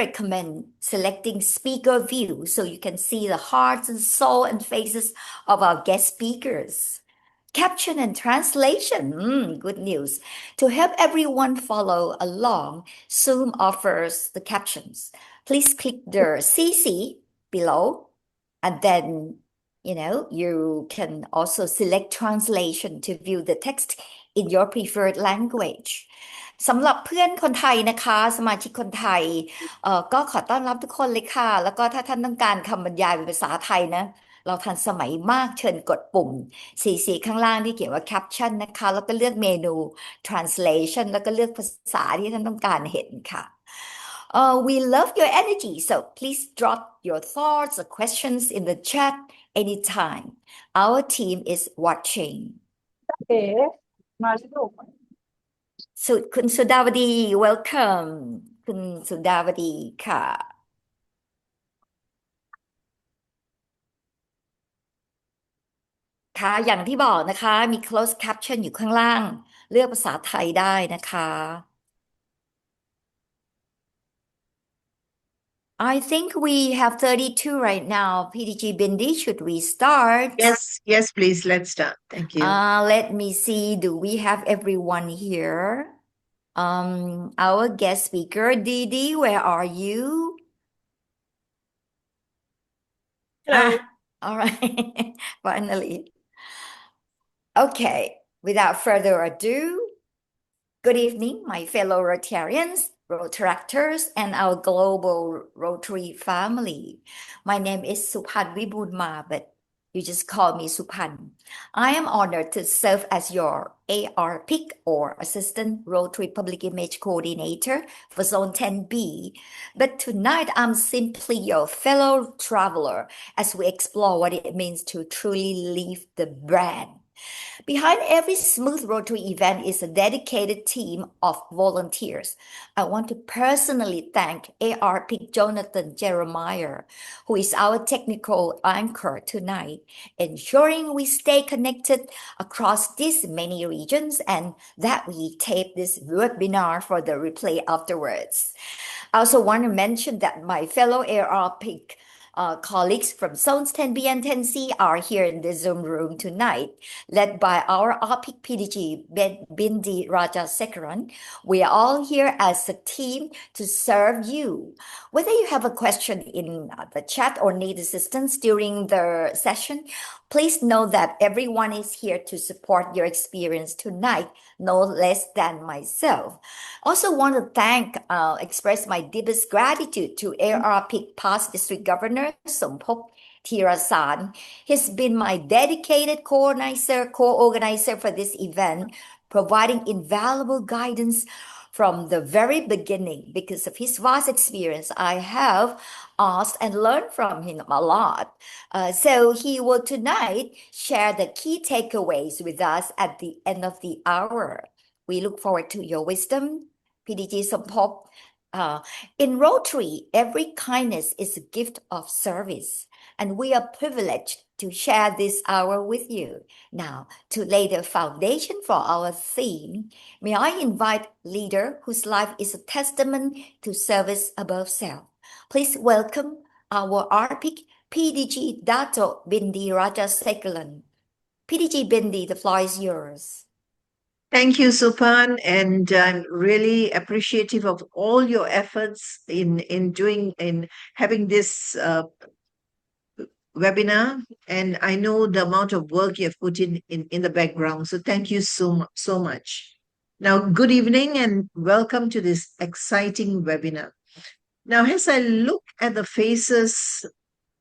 recommend selecting speaker view so you can see the hearts and soul and faces of our guest speakers. Caption and translation, good news. To help everyone follow along, Zoom offers the captions. Please click the CC below, and then you can also select translation to view the text in your preferred language สำหรับเพื่อนคนไทยนะคะสมาชิกคนไทยก็ขอต้อนรับทุกคนเลยค่ะแล้วก็ถ้าท่านต้องการคำบรรยายเป็นภาษาไทยนะเราทันสมัยมากเชิญกดปุ่มสีข้างล่างที่เขียนว่า caption นะคะแล้วก็เลือกเมนู translation แล้วก็เลือกภาษาที่ท่านต้องการเห็นค่ะwe love your energy, so please drop your thoughts or questions in the chat anytime. Our team is watching. เอ๋มาสิลูก คุณสุดาวดี welcome คุณสุดาวดีค่ะค่ะอย่างที่บอกนะคะมี closed caption อยู่ข้างล่างเลือกภาษาไทยได้นะคะ I think we have 32 right now. PDG Bindi, should we start? Yes, please. Let's start. Thank you. Let me see. Do we have everyone here? Our guest speaker, Didi, where are you? Hello. All right. Finally. Okay. Without further ado, good evening, my fellow Rotarians, Rotaractors, and our global Rotary family. My name is Supan Wiboonma, but you just call me Supan. I am honored to serve as your ARPIC or Assistant Rotary Public Image Coordinator for Zone 10B. But tonight I'm simply your fellow traveler as we explore what it means to truly leave the brand. Behind every smooth Rotary event is a dedicated team of volunteers. I want to personally thank ARP Jonathan Jeremiah, who is our technical anchor tonight, ensuring we stay connected across these many regions and that we tape this webinar for the replay afterwards. I also want to mention that my fellow ARP colleagues from Zones 10B and 10C are here in the Zoom room tonight, led by our RPIC PDG Bindi Rajasekaran. We are all here as a team to serve you. Whether you have a question in the chat or need assistance during the session, please know that everyone is here to support your experience tonight, no less than myself. Also want to express my deepest gratitude to ARPIC past District Governor Sompok Thirasan. He's been my dedicated co-organizer for this event, providing invaluable guidance from the very beginning. Because of his vast experience, I have asked and learned from him a lot. So he will tonight share the key takeaways with us at the end of the hour. We look forward to your wisdom, PDG Sompok. In Rotary, every kindness is a gift of service, and we are privileged to share this hour with you. Now, to lay the foundation for our theme, may I invite leader whose life is a testament to service above self. Please welcome our RPIC PDG Dato Bindi Rajasekaran. PDG Bindi, the floor is yours. Thank you, Supan, and I'm really appreciative of all your efforts in having this webinar, and I know the amount of work you have put in the background. So thank you so much. Now, good evening and welcome to this exciting webinar. Now, as I look at the faces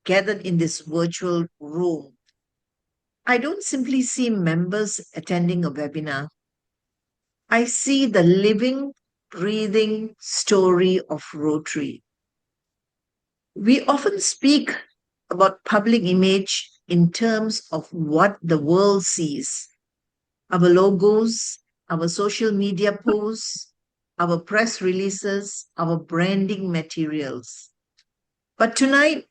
gathered in this virtual room, I don't simply see members attending a webinar. I see the living, breathing story of Rotary. We often speak about public image in terms of what the world sees. Our logos, our social media posts, our press releases, our branding materials. But tonight,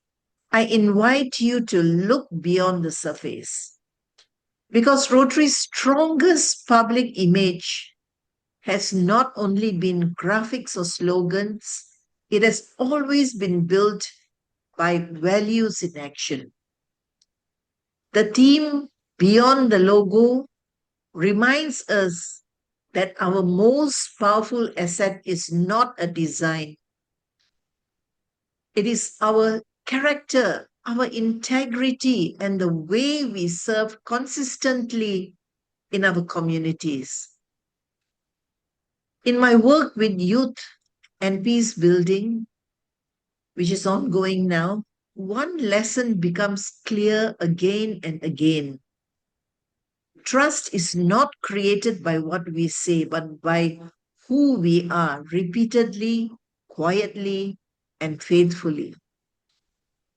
I invite you to look beyond the surface. Because Rotary's strongest public image has not only been graphics or slogans, It has always been built by values in action. The theme beyond the logo reminds us that our most powerful asset is not a design. It is our character, our integrity, and the way we serve consistently in our communities. In my work with youth and peace building, which is ongoing now, one lesson becomes clear again and again. Trust is not created by what we say, but by who we are repeatedly, quietly, and faithfully.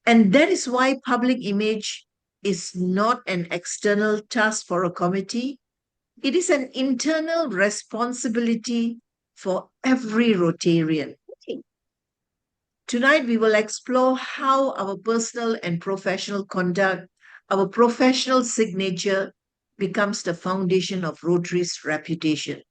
And that is why public image is not an external task for a committee. It is an internal responsibility for every Rotarian. Tonight, we will explore how our personal and professional conduct, our professional signature, becomes the foundation of Rotary's reputation.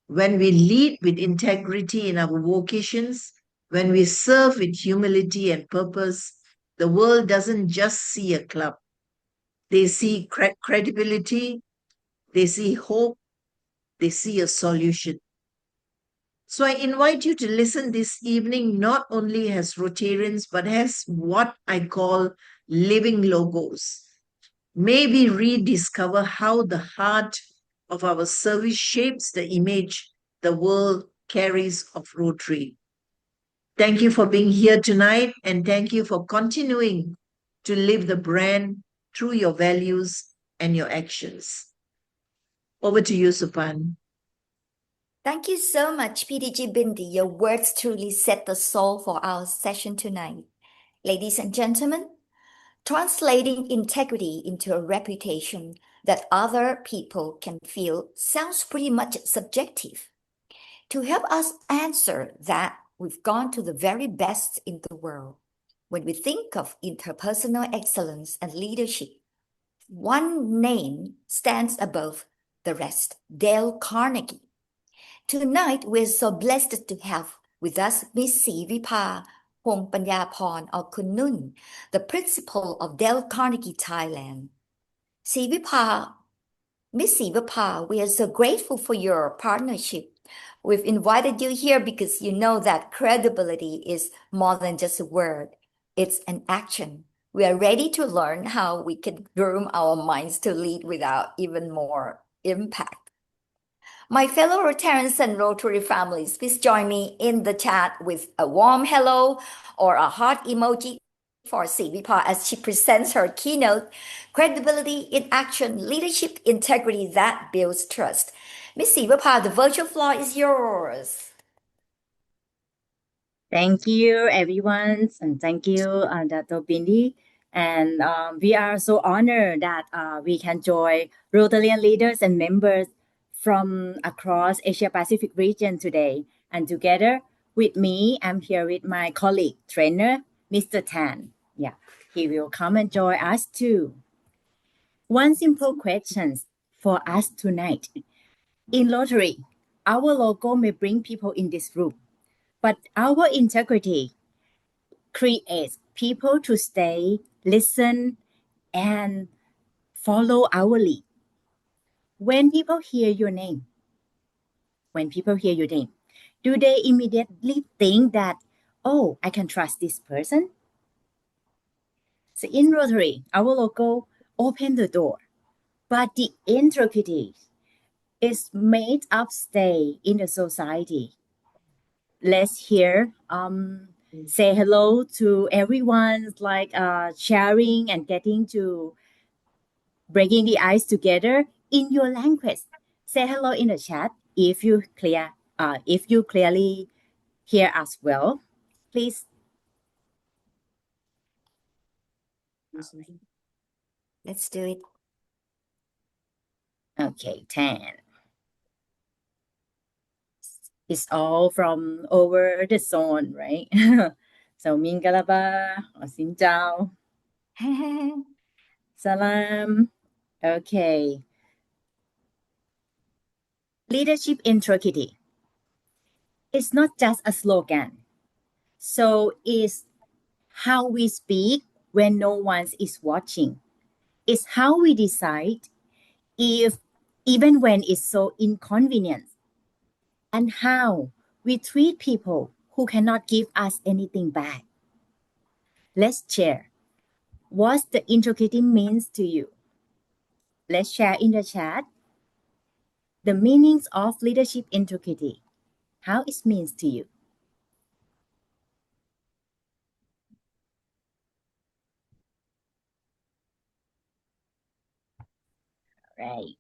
When we lead with integrity in our vocations, when we serve with humility and purpose, the world doesn't just see a club. They see credibility, they see hope, they see a solution. So I invite you to listen this evening, not only as Rotarians, but as what I call living logos. May we rediscover how the heart of our service shapes the image the world carries of Rotary. Thank you for being here tonight, and thank you for continuing to live the brand through your values and your actions. Over to you, Supan. Thank you so much, PDG Bindi. Your words truly set the soul for our session tonight. Ladies and gentlemen, translating integrity into a reputation that other people can feel sounds pretty much subjective. To help us answer that, we've gone to the very best in the world. When we think of interpersonal excellence and leadership, one name stands above the rest, Dale Carnegie. Tonight, we're so blessed to have with us Miss Sivipa Pongpanyaporn or Kunun, the principal of Dale Carnegie, Thailand. Sivipa, Miss Sivipa, we are so grateful for your partnership. We've invited you here because you know that credibility is more than just a word. It's an action. We are ready to learn how we can groom our minds to lead without even more impact. My fellow Rotarians and Rotary families, please join me in the chat with a warm hello or a heart emoji for Sivipa as she presents her keynote, Credibility in Action, Leadership Integrity that Builds Trust. Miss Sivipa, the virtual floor is yours. Thank you, everyone, and thank you, Dr. Bindi. And we are so honored that we can join Rotarian leaders and members from across Asia Pacific region today. And together with me, I'm here with my colleague, trainer, Mr. Tan. Yeah, he will come and join us too. One simple question for us tonight. In Rotary, our logo may bring people in this room, but our integrity creates people to stay, listen, and follow our lead. When people hear your name, do they immediately think that, oh, I can trust this person? So in Rotary, our logo open the door, but the integrity is made of stay in the society. Let's hear say hello to everyone, like sharing and getting to breaking the ice together in your language. Say hello in the chat if you clearly hear us well, please. Let's do it. Okay, 10. It's all from over the zone, right? So Mingalaba or Xin Chào. Salam. Okay. Leadership integrity. It's not just a slogan. So it's how we speak when no one is watching. It's how we decide if even when it's so inconvenient, and how we treat people who cannot give us anything back. Let's share what the integrity means to you. Let's share in the chat the meanings of leadership integrity, how it means to you. Right.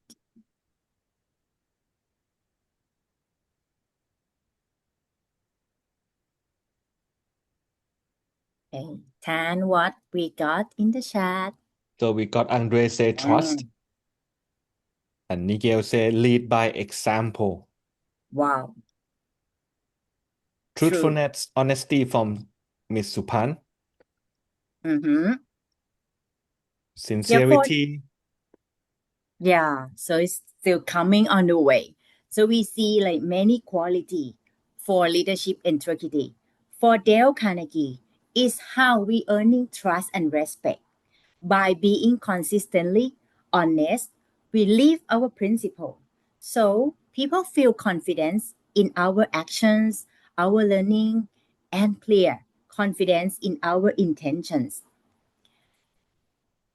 Okay. Tan, what we got in the chat? So we got Andre say trust, and Nigel say lead by example. Wow. True. Truthfulness, honesty from Miss Supan. Mm-hmm. Sincerity. Yeah, so it's still coming on the way. So we see like many quality for leadership integrity. For Dale Carnegie, is how we earning trust and respect. By being consistently honest, we live our principle. So people feel confidence in our actions, our learning, and clear confidence in our intentions.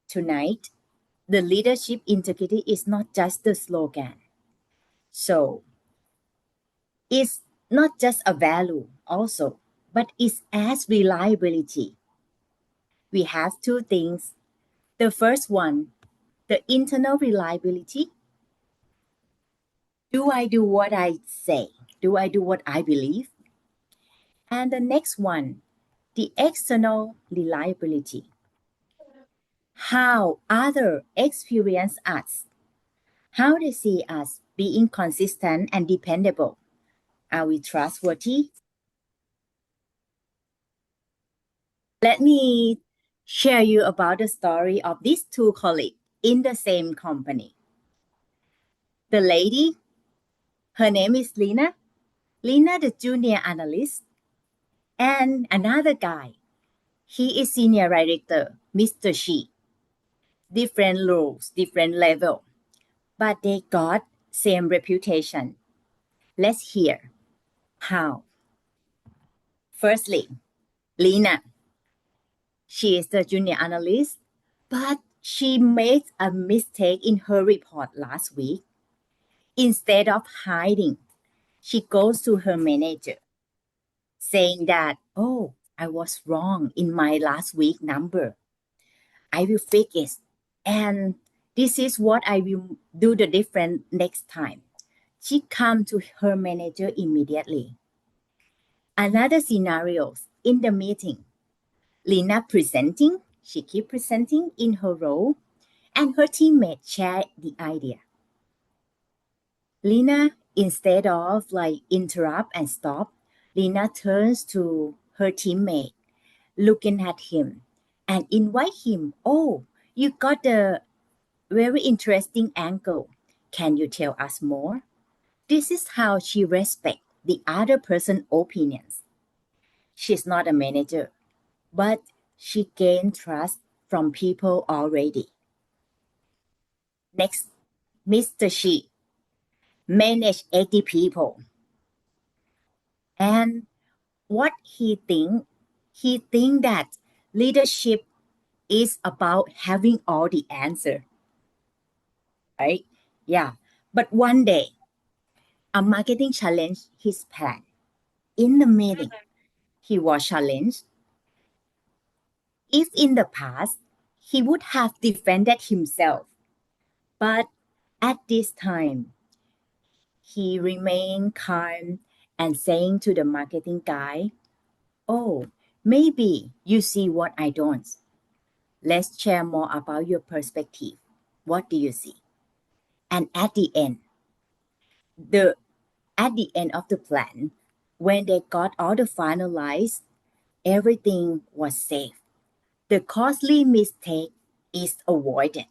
Tonight, the leadership integrity is not just the slogan. So it's not just a value also, but it's as reliability. We have two things. The first one, the internal reliability. Do I do what I say? Do I do what I believe? And the next one, the external reliability. How others experience us. How they see us being consistent and dependable. Are we trustworthy? Let me share you about the story of these two colleagues in the same company. The lady, her name is Lina. Lina, the junior analyst, and another guy. He is senior director, Mr. Shi. Different roles, different level, but they got same reputation. Let's hear how. Firstly, Lina. She is the junior analyst, but she made a mistake in her report last week. Instead of hiding, she goes to her manager saying that, oh, I was wrong in my last week number. I will fix it. And this is what I will do the different next time. She come to her manager immediately. Another scenario in the meeting. Lina presenting, she keep presenting in her role, and her teammate share the idea. Lina, instead of like interrupt and stop, Lina turns to her teammate, looking at him and invite him. Oh, you got a very interesting angle. Can you tell us more? This is how she respects the other person's opinions. She's not a manager, but she gained trust from people already. Next, Mr. Shi managed 80 people. And what he think that leadership is about having all the answer, right? Yeah. But one day, a marketing challenged his plan. In the meeting, he was challenged. If in the past, he would have defended himself. But at this time, he remained calm and saying to the marketing guy, oh, maybe you see what I don't. Let's share more about your perspective. What do you see? And at the end of the plan, when they got all the finalized, everything was safe. The costly mistake is avoided.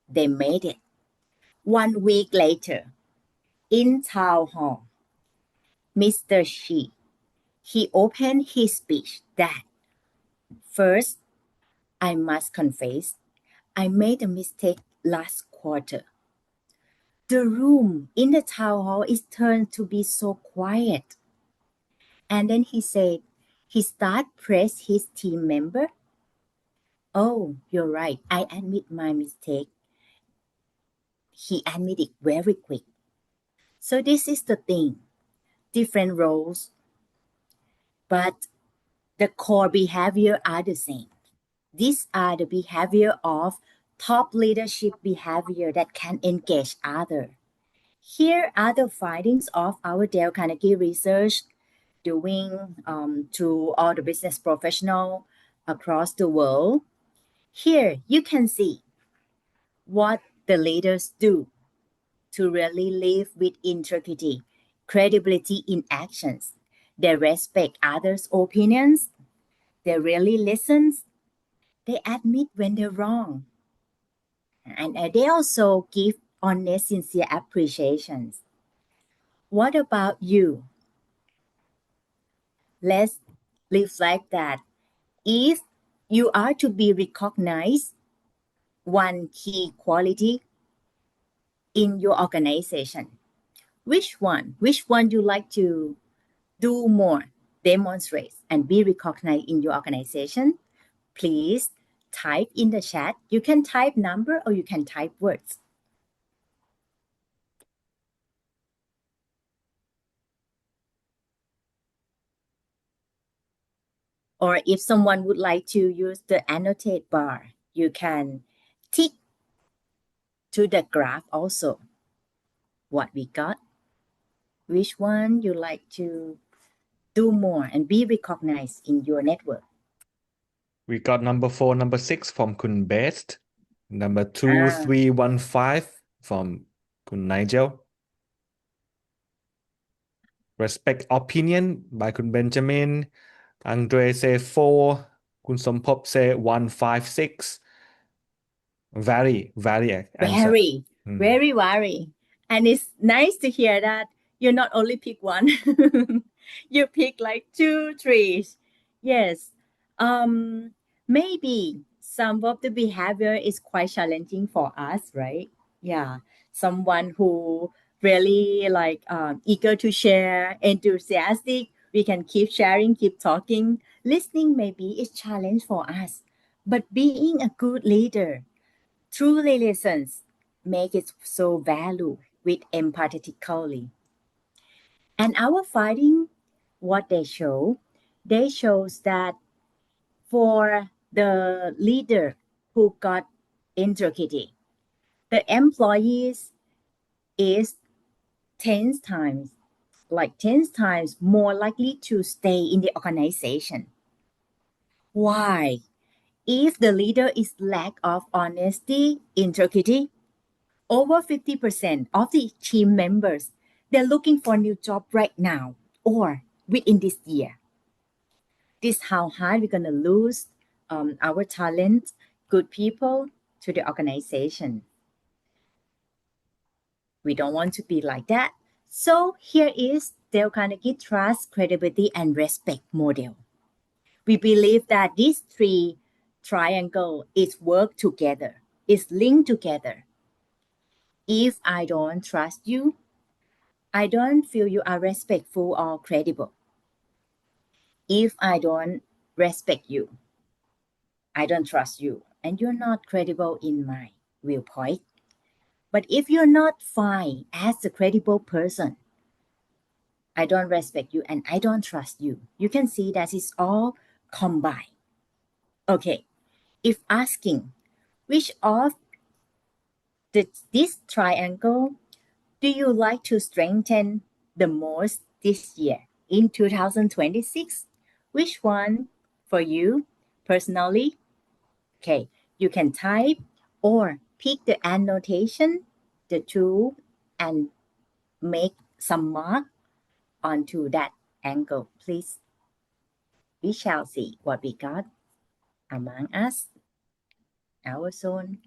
They made it. 1 week later, in town hall, Mr. Shi He opened his speech that first, I must confess, I made a mistake last quarter. The room in the town hall is turned to be so quiet. And then he said, he start press his team member. Oh, you're right. I admit my mistake. He admitted very quick. So this is the thing. Different roles, but the core behavior are the same. These are the behavior of top leadership behavior that can engage others. Here are the findings of our Dale Carnegie research doing to all the business professionals across the world. Here you can see what the leaders do to really live with integrity, credibility in actions. They respect others' opinions. They really listen. They admit when they're wrong. And they also give honest, sincere appreciations. What about you? Let's reflect that if you are to be recognized, one key quality in your organization, which one you like to do more, demonstrate, and be recognized in your organization? Please type in the chat. You can type number or you can type words. Or if someone would like to use the annotate bar, you can tick to the graph also what we got. Which one you like to do more and be recognized in your network? We got number 4, number 6 from Kun Best. Number 2, 3, 1, 5 from Kun Nigel. Respect opinion by Kun Benjamin. Andre say 4. Kun Sompop say 1, 5, 6. Very answer. Very. And it's nice to hear that you not only pick one, you pick like 2, 3. Yes. Maybe some of the behavior is quite challenging for us, right? Yeah. Someone who really like eager to share, enthusiastic. We can keep sharing, keep talking. Listening maybe is challenge for us. But being a good leader, truly listens, make it so value with empathetically. And our finding, what they shows that for the leader who got integrity, the employees is 10 times more likely to stay in the organization. Why? If the leader is lack of honesty, integrity, over 50% of the team members, they're looking for a new job right now or within this year. This is how hard we're going to lose our talent, good people to the organization. We don't want to be like that. So here is Dale Carnegie Trust, Credibility, and Respect model. We believe that these 3 triangles is work together, is linked together. If I don't trust you, I don't feel you are respectful or credible. If I don't respect you, I don't trust you, and you're not credible in my viewpoint. But if you're not fine as a credible person, I don't respect you and I don't trust you. You can see that it's all combined. Okay, if asking which of this triangle do you like to strengthen the most this year in 2026? Which one for you personally? Okay, you can type or pick the annotation, the tool, and make some mark onto that angle, please. We shall see what we got among us, our zone.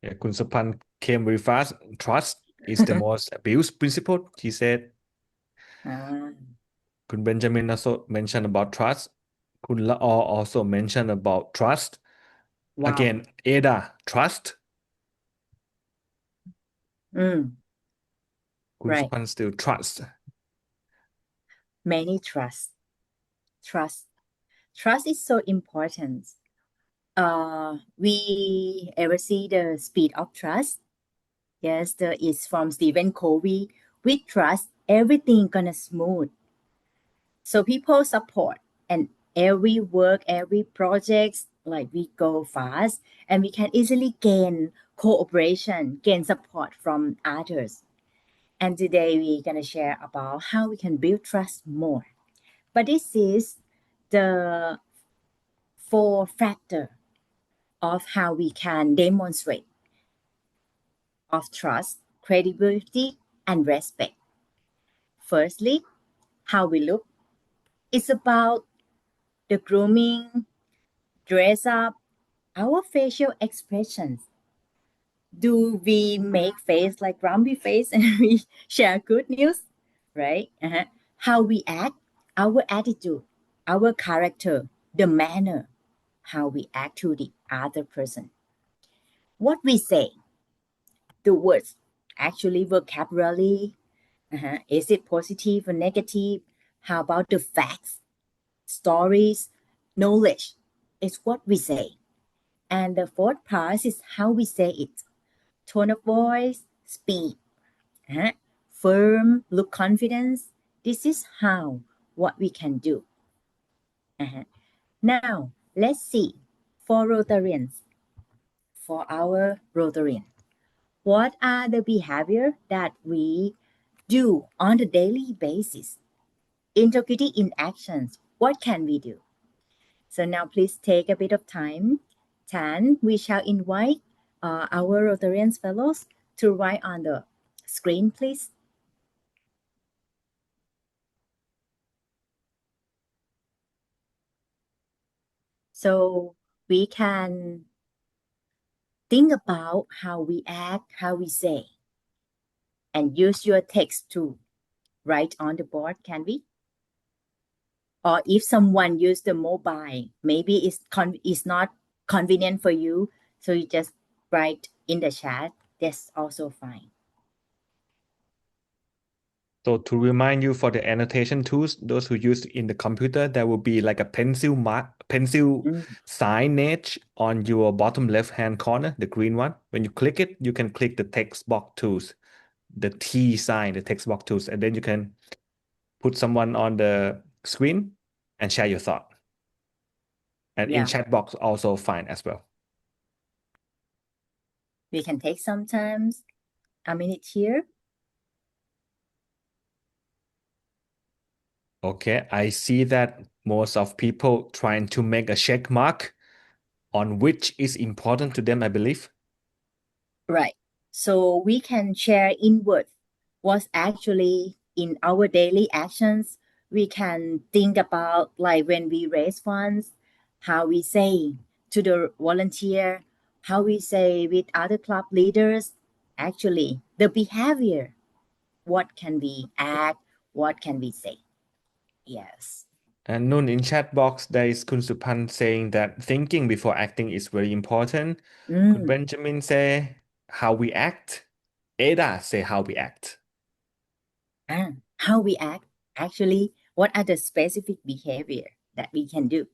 Yeah, Kun Supan came very fast. Trust is the most abused principle, he said. Ah, Kun Benjamin also mentioned about trust. Kun Laor also mentioned about trust. Wow. Again, Ada, trust. Mm, Kun right. Supan still trust. Many trust. Trust is so important. We ever see the speed of trust? Yes, it's from Stephen Covey. With trust, everything gonna smooth. So people support and every work, every project, like we go fast and we can easily gain cooperation, gain support from others. And today we're gonna share about how we can build trust more. But this is the four factor of how we can demonstrate of trust, credibility, and respect. Firstly, how we look. It's about the grooming, dress up, our facial expressions. Do we make face like grumpy face and we share good news? Right? How we act, our attitude, our character, the manner, how we act to the other person. What we say, the words, actually vocabulary. Is it positive or negative? How about the facts, stories, knowledge? It's what we say. And the fourth part is how we say it. Tone of voice, speed, firm, look confidence. This is how, what we can do. Now, let's see for Rotarians, for our Rotarian, what are the behavior that we do on a daily basis? Integrity in actions, what can we do? So now please take a bit of time. Tan, we shall invite our Rotarians fellows to write on the screen, please. So we can think about how we act, how we say, and use your text to write on the board, can we? Or if someone use the mobile, maybe it's not convenient for you, so you just write in the chat. That's also fine. So to remind you for the annotation tools, those who use in the computer, there will be like a pencil signage on your bottom left-hand corner, the green one. When you click it, you can click the text box tools, the T sign, the text box tools, and then you can put someone on the screen and share your thought. And in chat box also fine as well. We can take sometimes a minute here. Okay, I see that most of people trying to make a check mark on which is important to them, I believe. Right. So we can share inward what's actually in our daily actions. We can think about like when we raise funds, how we say to the volunteer, how we say with other club leaders, actually the behavior, what can we act, what can we say? Yes. And Nun, in chat box, there is Kun Supan saying that thinking before acting is very important. Kun Benjamin say how we act. Ada say how we act. How we act, actually, what are the specific behavior that we can do?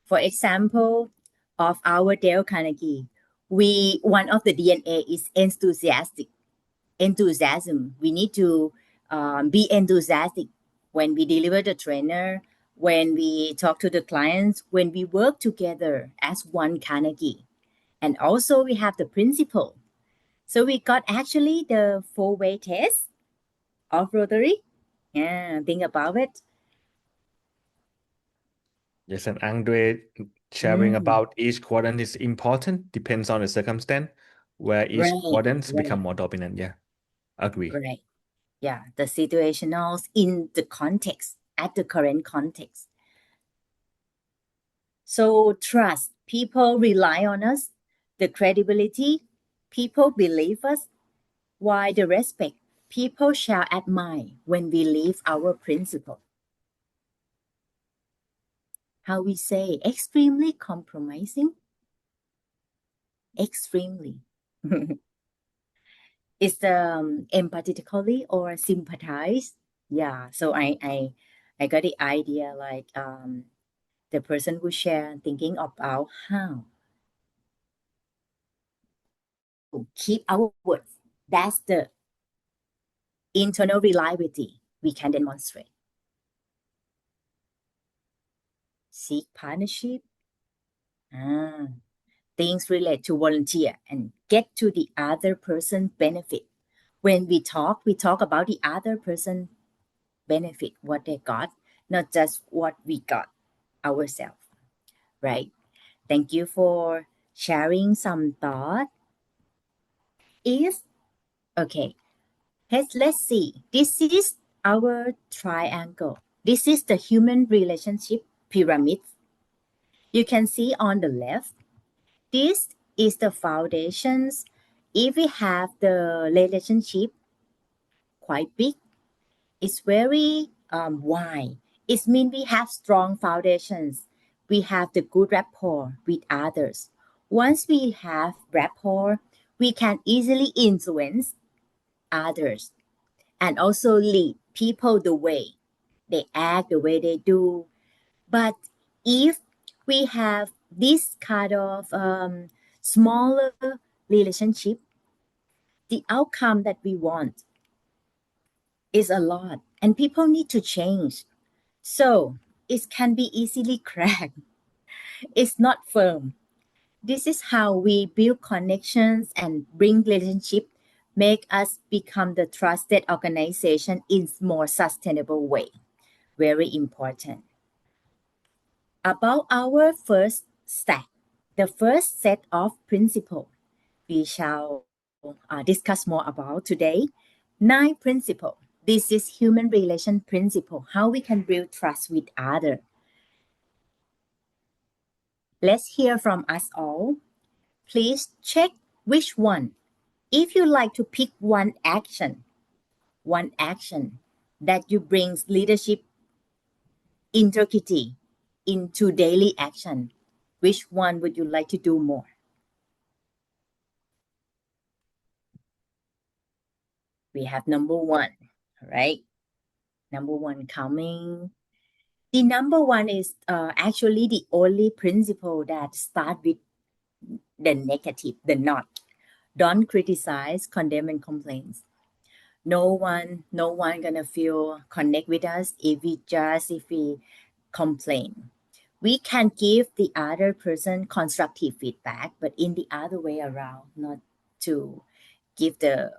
For example, of our Dale Carnegie, one of the DNA is enthusiasm. We need to be enthusiastic when we deliver the trainer, when we talk to the clients, when we work together as one Carnegie. And also we have the principle. So we got actually the 4-way test of Rotary. Yeah, think about it. Yes, and Andre sharing about each quadrant is important, depends on the circumstance, where each quadrants become more dominant. Yeah, agree. Right. Yeah, the situationals in the context, at the current context. So trust, people rely on us. The credibility, people believe us. Why the respect, people shall admire when we live our principle. How we say, extremely compromising? Extremely. Is empathetically or sympathize? Yeah, so I got the idea like the person who share thinking about how to keep our words. That's the internal reliability we can demonstrate. Seek partnership. Things relate to volunteer and get to the other person benefit. When we talk about the other person benefit, what they got, not just what we got ourselves, right? Thank you for sharing some thought. Okay, let's see. This is our triangle. This is the human relationship pyramid. You can see on the left, this is the foundations. If we have the relationship quite big, it's very wide. It means we have strong foundations. We have the good rapport with others. Once we have rapport, we can easily influence others and also lead people the way they act, the way they do. But if we have this kind of smaller relationship, the outcome that we want is a lot, and people need to change. So it can be easily cracked. It's not firm. This is how we build connections and bring relationship, make us become the trusted organization in more sustainable way. Very important. About our first stack, the first set of principles we shall discuss more about today. 9 principles. This is human relation principle, how we can build trust with others. Let's hear from us all. Please check which one. If you like to pick one action that you bring leadership integrity into daily action, which one would you like to do more? We have number 1, right? Number 1 coming. The number 1 is actually the only principle that start with the negative, the not. Don't criticize, condemn, and complain. No one gonna feel connect with us if we complain. We can give the other person constructive feedback, but in the other way around, not to give the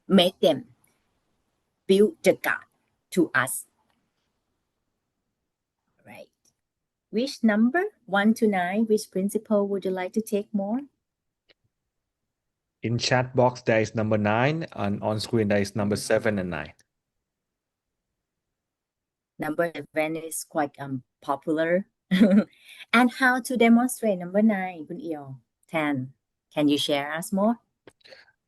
make them build the gap to us. Right. Which number? 1 to 9, which principle would you like to take more? In chat box, there is number 9, and on screen there is number 7 and 9. Number 7 is quite popular. And how to demonstrate number 9, Kun Eo? 10. Can you share us more?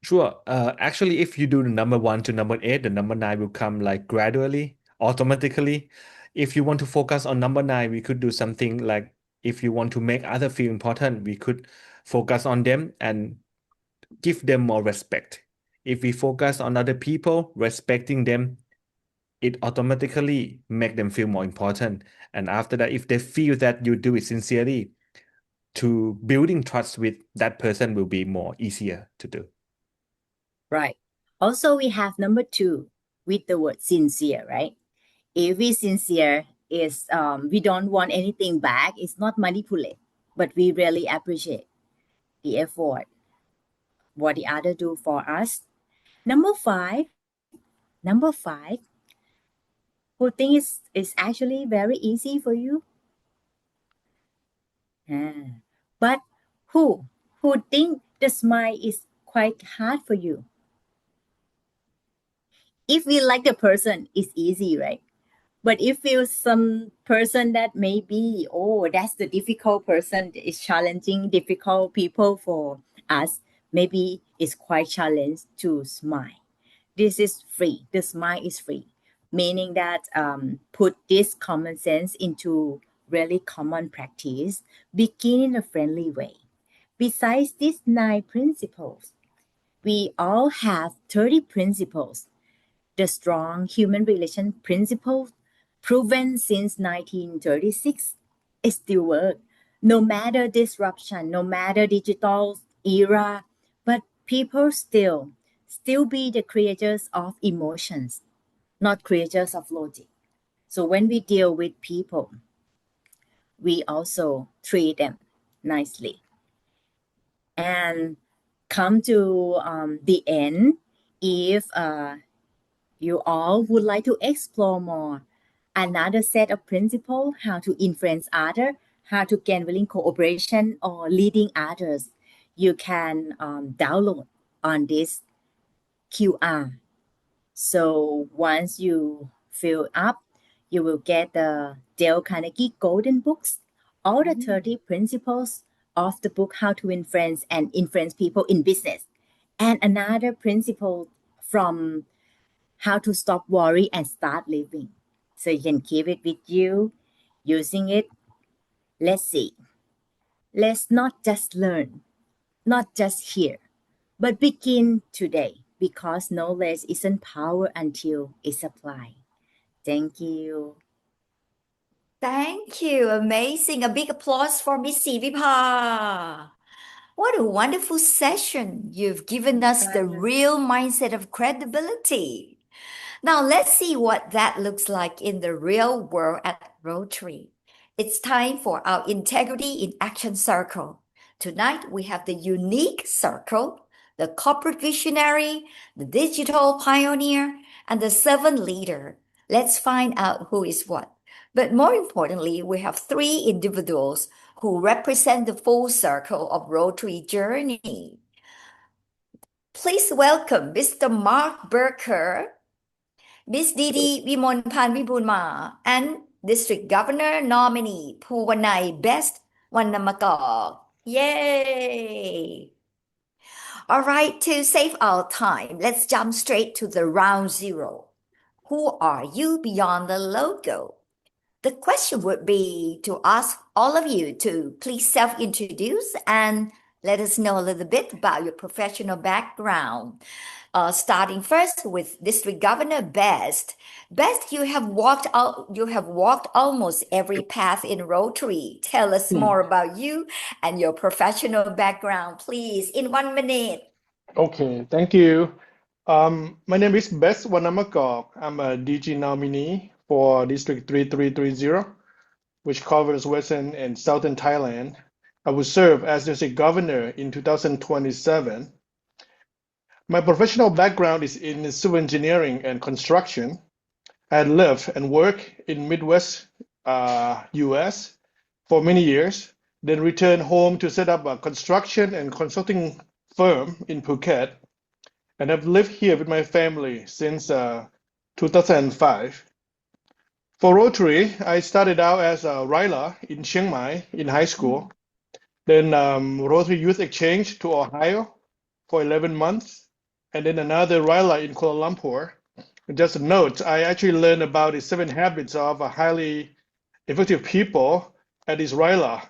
Sure. Actually, if you do the number 1 to number 8, the number 9 will come like gradually, automatically. If you want to focus on number 9, we could do something like, if you want to make others feel important, we could focus on them and give them more respect. If we focus on other people, respecting them, it automatically make them feel more important. And after that, if they feel that you do it sincerely, to building trust with that person will be more easier to do. Right. Also, we have number 2 with the word sincere, right? If we sincere is we don't want anything back, it's not manipulate, but we really appreciate the effort what the other do for us. Number 5, who think is actually very easy for you? But who think the smile is quite hard for you? If we like the person, it's easy, right? But if you some person that maybe, that's the difficult person, is challenging, difficult people for us, maybe it's quite challenge to smile. This is free. The smile is free, meaning that put this common sense into really common practice, begin in a friendly way. Besides these 9 principles, we all have 30 principles. The strong human relation principle, proven since 1936, it still works. No matter disruption, no matter digital era, but people still be the creators of emotions, not creators of logic. So when we deal with people, we also treat them nicely. And come to the end, if you all would like to explore more another set of principles, how to influence others, how to gain willing cooperation or leading others, you can download on this QR. So once you fill up, you will get the Dale Carnegie Golden Books, all the 30 principles of the book, How to Influence and Influence People in Business. And another principle from How to Stop Worry and Start Living. So you can keep it with you, using it. Let's see. Let's not just learn, not just hear, but begin today, because knowledge isn't power until it's applied. Thank you. Thank you. Amazing. A big applause for Miss Vipa. What a wonderful session. You've given us the real mindset of credibility. Now let's see what that looks like in the real world at Rotary. It's time for our Integrity in Action Circle. Tonight we have the unique circle, the corporate visionary, the digital pioneer, and the servant leader. Let's find out who is what. But more importantly, we have 3 individuals who represent the full circle of Rotary journey. Please welcome Mr. Mark Berger, Miss Didi Wimonpun, and District Governor nominee Phuwanai Best Wanamakok. Yay! All right, to save our time, let's jump straight to the round 0. Who are you beyond the logo? The question would be to ask all of you to please self-introduce and let us know a little bit about your professional background. Starting first with District Governor Best. Best, you have walked almost every path in Rotary. Tell us more about you and your professional background, please, in 1 minute. Okay, thank you. My name is Best Wanamakok. I'm a DG nominee for District 3330, which covers Western and Southern Thailand. I will serve as District Governor in 2027. My professional background is in civil engineering and construction. I lived and worked in Midwest US for many years, then returned home to set up a construction and consulting firm in Phuket, and have lived here with my family since 2005. For Rotary, I started out as a Ryla in Chiang Mai in high school, then Rotary Youth Exchange to Ohio for 11 months, and then another Ryla in Kuala Lumpur. And just a note, I actually learned about the 7 habits of a highly effective people at this Ryla,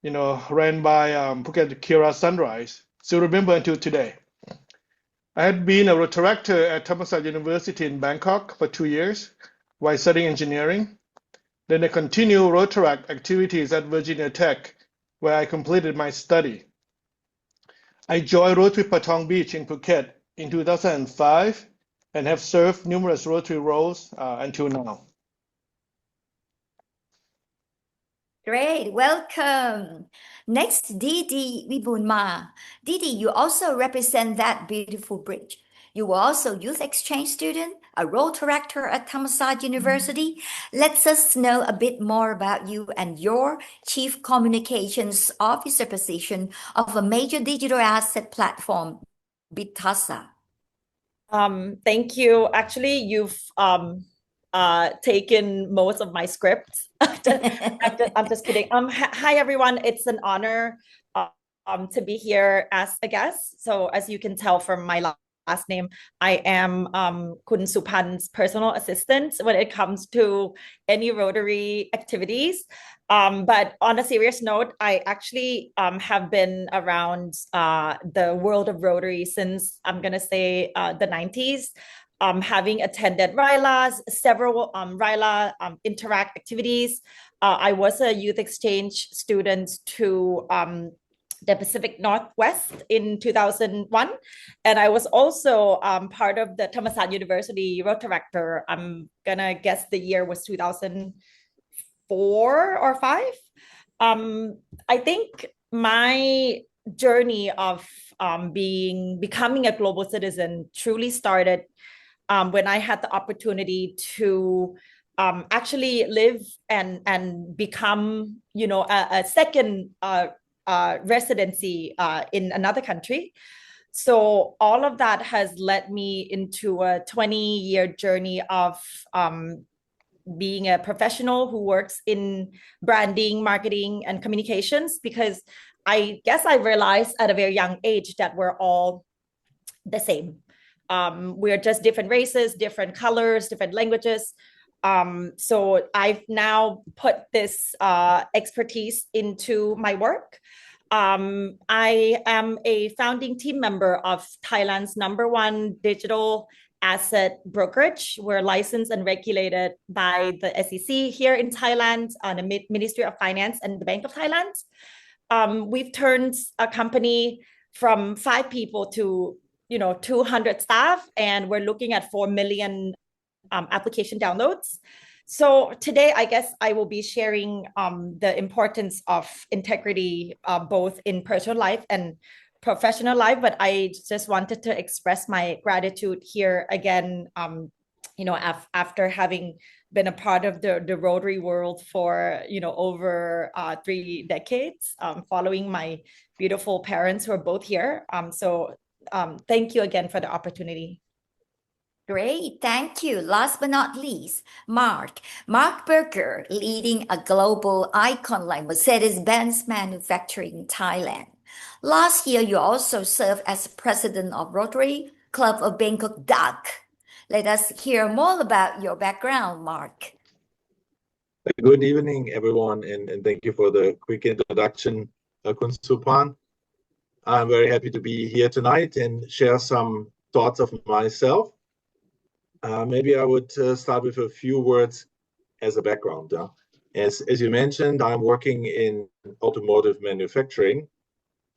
ran by Phuket Kira Sunrise. Still remember until today. I had been a Rotaractor at Thammasat University in Bangkok for 2 years while studying engineering. Then I continued Rotaract activities at Virginia Tech, where I completed my study. I joined Rotary Patong Beach in Phuket in 2005 and have served numerous Rotary roles until now. Great, welcome. Next, Didi Wiboonma. Didi, you also represent that beautiful bridge. You were also youth exchange student, a Rotaractor at Thammasat University. Let us know a bit more about you and your Chief Communications Officer position of a major digital asset platform, Bitazza. Thank you. Actually, you've taken most of my script. I'm just kidding. Hi everyone. It's an honor to be here as a guest. So as you can tell from my last name, I am Kun Supan's personal assistant when it comes to any Rotary activities. But on a serious note, I actually have been around the world of Rotary since I'm going to say the 90s. Having attended RILAs, several RILA Interact activities. I was a youth exchange student to the Pacific Northwest in 2001. And I was also part of the Thammasat University Rotaract. I'm going to guess the year was 2004 or 5. I think my journey of becoming a global citizen truly started when I had the opportunity to actually live and become, a second residency in another country. So all of that has led me into a 20-year journey of being a professional who works in branding, marketing, and communications, because I guess I realized at a very young age that we're all the same. We're just different races, different colors, different languages. So I've now put this expertise into my work. I am a founding team member of Thailand's #1 digital asset brokerage. We're licensed and regulated by the SEC here in Thailand, on the Ministry of Finance and the Bank of Thailand. We've turned a company from 5 people to 200 staff, and we're looking at 4 million application downloads. So today, I guess I will be sharing the importance of integrity, both in personal life and professional life. But I just wanted to express my gratitude here again, after having been a part of the Rotary world for, over 3 decades, following my beautiful parents who are both here. So thank you again for the opportunity. Great, thank you. Last but not least, Mark Berger, leading a global icon like Mercedes-Benz manufacturing in Thailand. Last year, you also served as president of Rotary Club of Bangkok Duck. Let us hear more about your background, Mark. Good evening, everyone, and thank you for the quick introduction, Kun Supan. I'm very happy to be here tonight and share some thoughts of myself. Maybe I would start with a few words as a background. As you mentioned, I'm working in automotive manufacturing,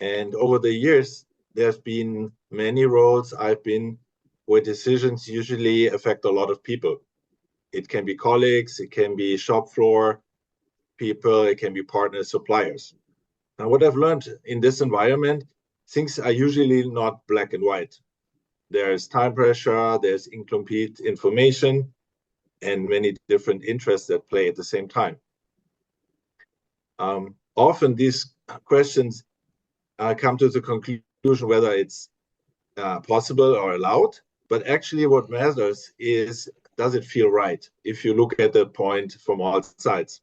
and over the years, there's been many roles I've been where decisions usually affect a lot of people. It can be colleagues, it can be shop floor people, it can be partners, suppliers. Now, what I've learned in this environment, things are usually not black and white. There's time pressure, there's incomplete information, and many different interests that play at the same time. Often these questions come to the conclusion whether it's possible or allowed, but actually what matters is, does it feel right if you look at the point from all sides?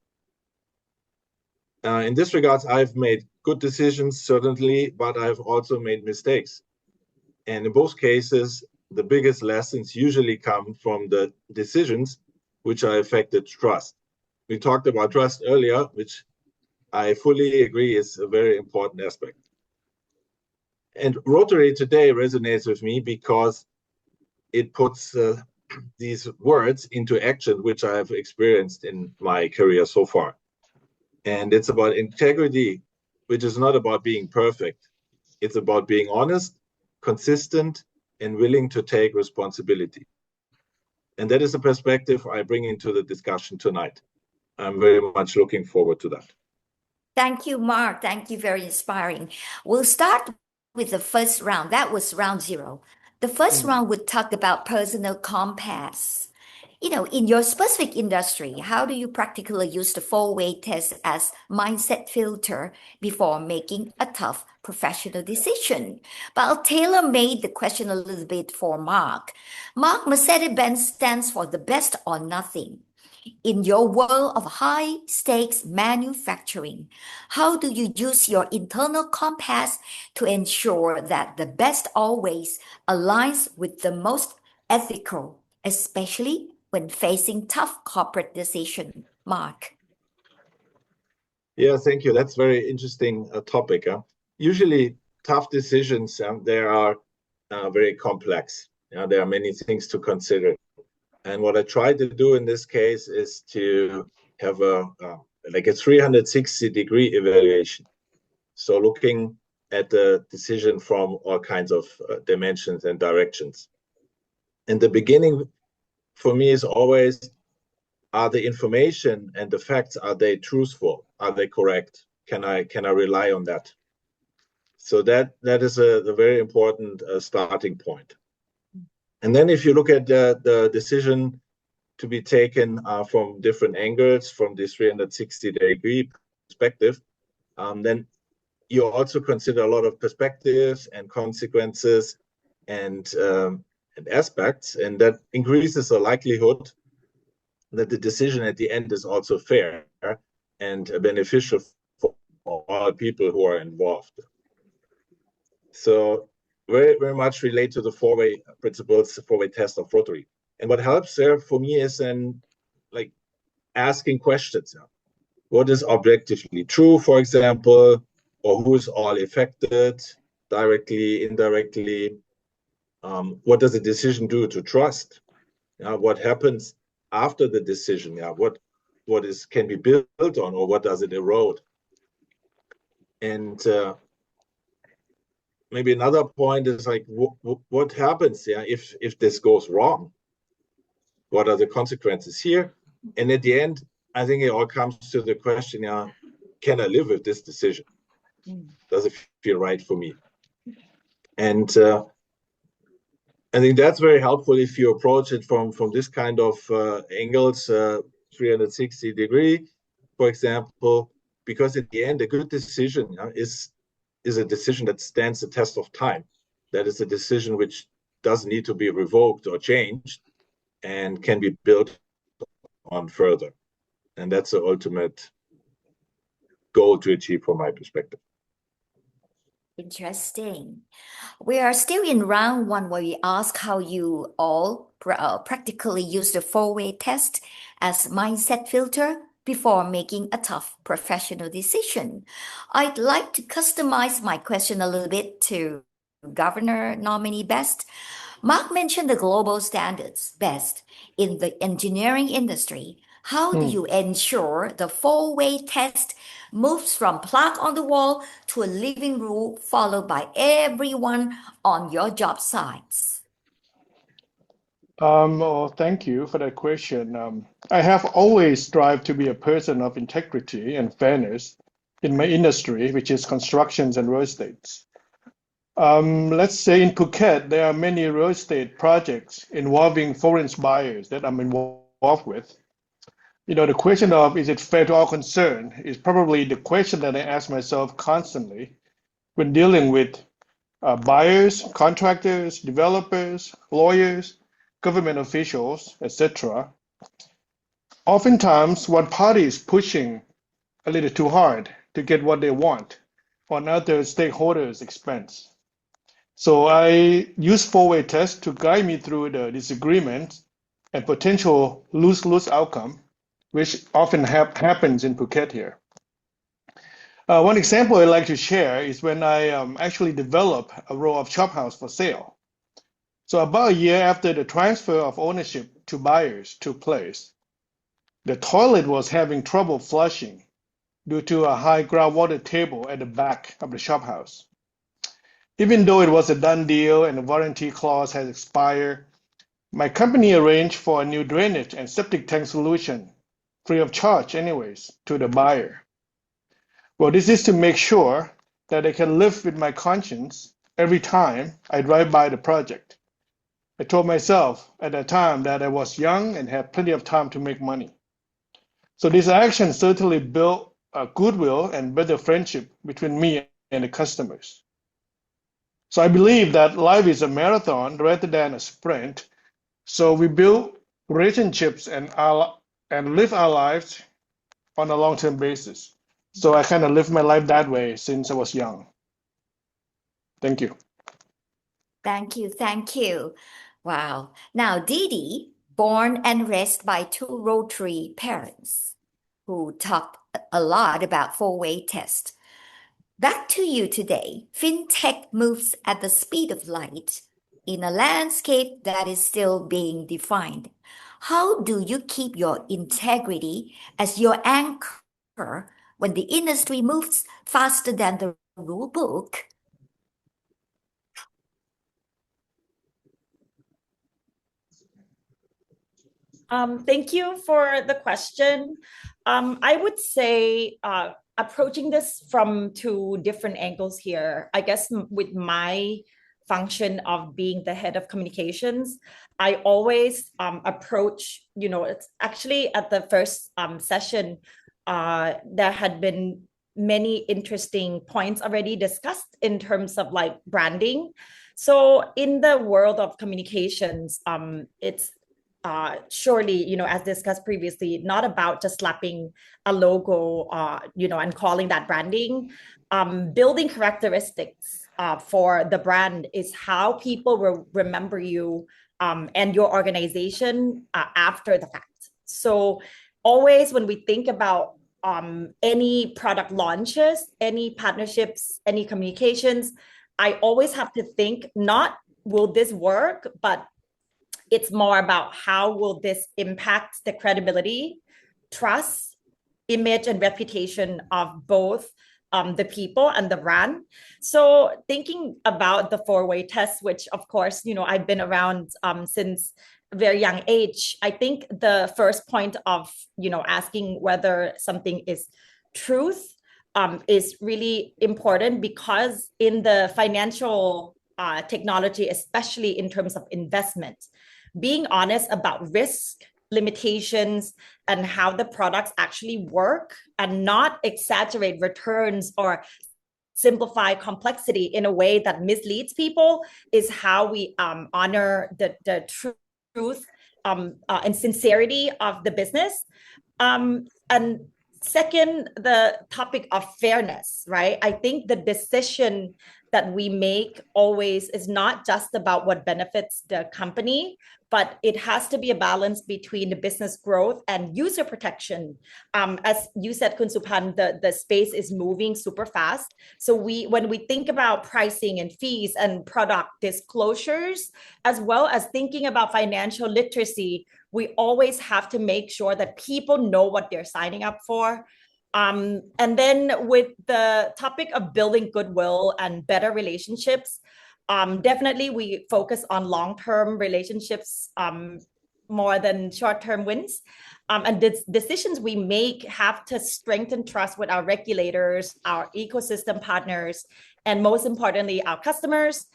In this regard, I've made good decisions, certainly, but I've also made mistakes. And in both cases, the biggest lessons usually come from the decisions which are affected trust. We talked about trust earlier, which I fully agree is a very important aspect. And Rotary today resonates with me because it puts these words into action, which I have experienced in my career so far. And it's about integrity, which is not about being perfect. It's about being honest, consistent, and willing to take responsibility. And that is a perspective I bring into the discussion tonight. I'm very much looking forward to that. Thank you, Mark. Thank you. Very inspiring. We'll start with the first round. That was round 0. The first round would talk about personal compass. In your specific industry, how do you practically use the 4-way test as mindset filter before making a tough professional decision? But I'll tailor-made the question a little bit for Mark. Mark, Mercedes-Benz stands for the best or nothing. In your world of high-stakes manufacturing, how do you use your internal compass to ensure that the best always aligns with the most ethical, especially when facing tough corporate decisions? Mark. Yeah, thank you. That's very interesting topic. Usually, tough decisions they are very complex. There are many things to consider. And what I try to do in this case is to have a 360-degree evaluation. So looking at the decision from all kinds of dimensions and directions. In the beginning, for me, is always, are the information and the facts, are they truthful? Are they correct? Can I rely on that? So that is a very important starting point. And then if you look at the decision to be taken from different angles, from this 360-degree perspective, then you also consider a lot of perspectives and consequences and aspects, and that increases the likelihood that the decision at the end is also fair and beneficial for all people who are involved. So very, very much relate to the four-way principles, the four-way test of Rotary. And what helps there for me is then like asking questions. What is objectively true, for example, or who is all affected, directly, indirectly? What does the decision do to trust? What happens after the decision? What can be built on, or what does it erode? And maybe another point is like, what happens if this goes wrong? What are the consequences here? And at the end, I think it all comes to the question, can I live with this decision? Does it feel right for me? And I think that's very helpful if you approach it from this kind of angles, 360-degree, for example, because in the end, a good decision is a decision that stands the test of time. That is a decision which doesn't need to be revoked or changed and can be built on further. And that's the ultimate goal to achieve from my perspective. Interesting. We are still in round one where we ask how you all practically use the four-way test as mindset filter before making a tough professional decision. I'd like to customize my question a little bit to Governor nominee Best. Mark mentioned the global standards best in the engineering industry. How do you ensure the four-way test moves from plaque on the wall to a living rule followed by everyone on your job sites? Thank you for that question. I have always strived to be a person of integrity and fairness in my industry, which is constructions and real estates. Let's say in Phuket, there are many real estate projects involving foreign buyers that I'm involved with. The question of is it fair to all concerned is probably the question that I ask myself constantly when dealing with buyers, contractors, developers, lawyers, government officials, etc. Oftentimes, one party is pushing a little too hard to get what they want on other stakeholders' expense. So I use four-way test to guide me through the disagreement and potential lose-lose outcome, which often happens in Phuket here. One example I'd like to share is when I actually developed a row of shop house for sale. So about a year after the transfer of ownership to buyers took place, the toilet was having trouble flushing due to a high groundwater table at the back of the shop house. Even though it was a done deal and the warranty clause has expired, my company arranged for a new drainage and septic tank solution, free of charge anyways, to the buyer. Well, this is to make sure that I can live with my conscience every time I drive by the project. I told myself at that time that I was young and had plenty of time to make money. So this action certainly built a goodwill and better friendship between me and the customers. So I believe that life is a marathon rather than a sprint. So we build relationships and and live our lives on a long-term basis. So I kind of lived my life that way since I was young. Thank you. Thank you. Thank you. Wow. Now, Didi, born and raised by two Rotary parents who talked a lot about four-way test. Back to you today. FinTech moves at the speed of light in a landscape that is still being defined. How do you keep your integrity as your anchor when the industry moves faster than the rule book? Thank you for the question. I would say approaching this from two different angles here. I guess with my function of being the head of communications, I always approach, it's actually at the first session, there had been many interesting points already discussed in terms of like branding. So in the world of communications, it's surely, as discussed previously, not about just slapping a logo, and calling that branding. Building characteristics for the brand is how people will remember you and your organization after the fact. So always when we think about any product launches, any partnerships, any communications, I always have to think not will this work, but it's more about how will this impact the credibility, trust, image, and reputation of both the people and the brand. So thinking about the four-way test, which of course, I've been around since a very young age, I think the first point of, asking whether something is truth is really important, because in the financial technology, especially in terms of investment, being honest about risk, limitations, and how the products actually work, and not exaggerate returns or simplify complexity in a way that misleads people, is how we honor the truth and sincerity of the business. And second, the topic of fairness, right? I think the decision that we make always is not just about what benefits the company, but it has to be a balance between the business growth and user protection. As you said, Kun Supan, the space is moving super fast. So when we think about pricing and fees and product disclosures, as well as thinking about financial literacy, we always have to make sure that people know what they're signing up for. And then with the topic of building goodwill and better relationships, definitely we focus on long-term relationships more than short-term wins. And the decisions we make have to strengthen trust with our regulators, our ecosystem partners, and most importantly, our customers.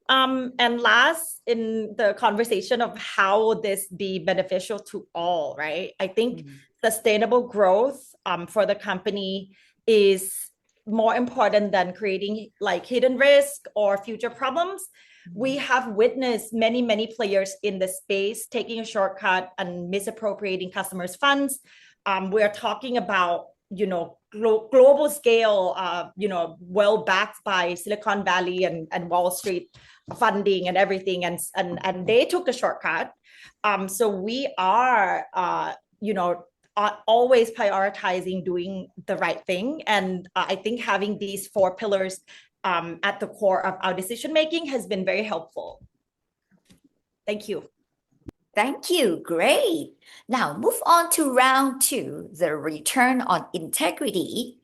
And last, in the conversation of how will this be beneficial to all, right? I think sustainable growth for the company is more important than creating like hidden risk or future problems. We have witnessed many players in the space taking a shortcut and misappropriating customers' funds. We are talking about global scale, well backed by Silicon Valley and Wall Street funding and everything, and they took a shortcut. So we are, always prioritizing doing the right thing, and I think having these 4 pillars at the core of our decision making has been very helpful. Thank you. Thank you. Great. Now move on to round 2, the return on integrity.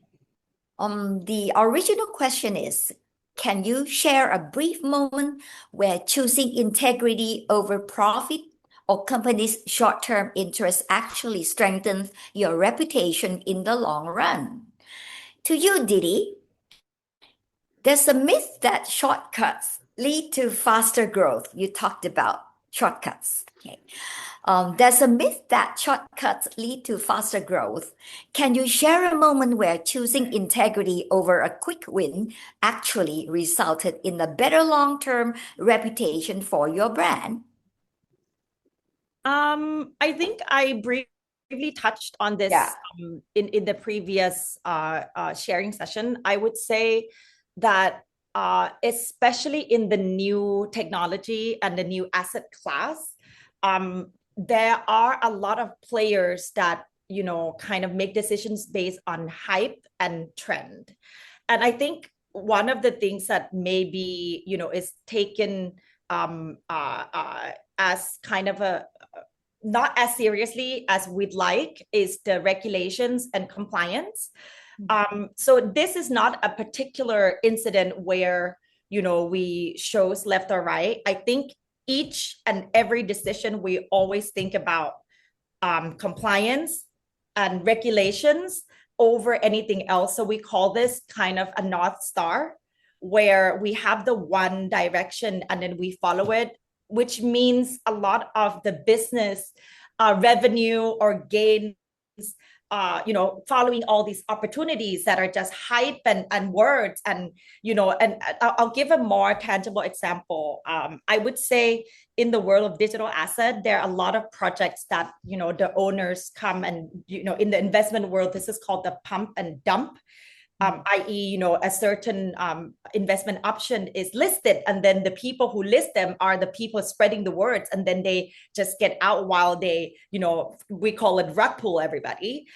The original question is, can you share a brief moment where choosing integrity over profit or company's short-term interest actually strengthens your reputation in the long run? To you, Didi, there's a myth that shortcuts lead to faster growth. You talked about shortcuts. Okay. There's a myth that shortcuts lead to faster growth. Can you share a moment where choosing integrity over a quick win actually resulted in a better long-term reputation for your brand? I think I briefly briefly touched on this Yeah. in the previous sharing session. I would say that especially in the new technology and the new asset class, there are a lot of players that, kind of make decisions based on hype and trend. And I think one of the things that maybe, is taken as kind of not as seriously as we'd like is the regulations and compliance. So this is not a particular incident where, we chose left or right. I think each and every decision, we always think about compliance and regulations over anything else. So we call this kind of a North Star, where we have the one direction and then we follow it, which means a lot of the business revenue or gains, following all these opportunities that are just hype and words. And, and I'll give a more tangible example. I would say in the world of digital asset, there are a lot of projects that, the owners come and, in the investment world, this is called the pump and dump. I.e., a certain investment option is listed, and then the people who list them are the people spreading the words, and then they just get out while they, we call it rug pull everybody.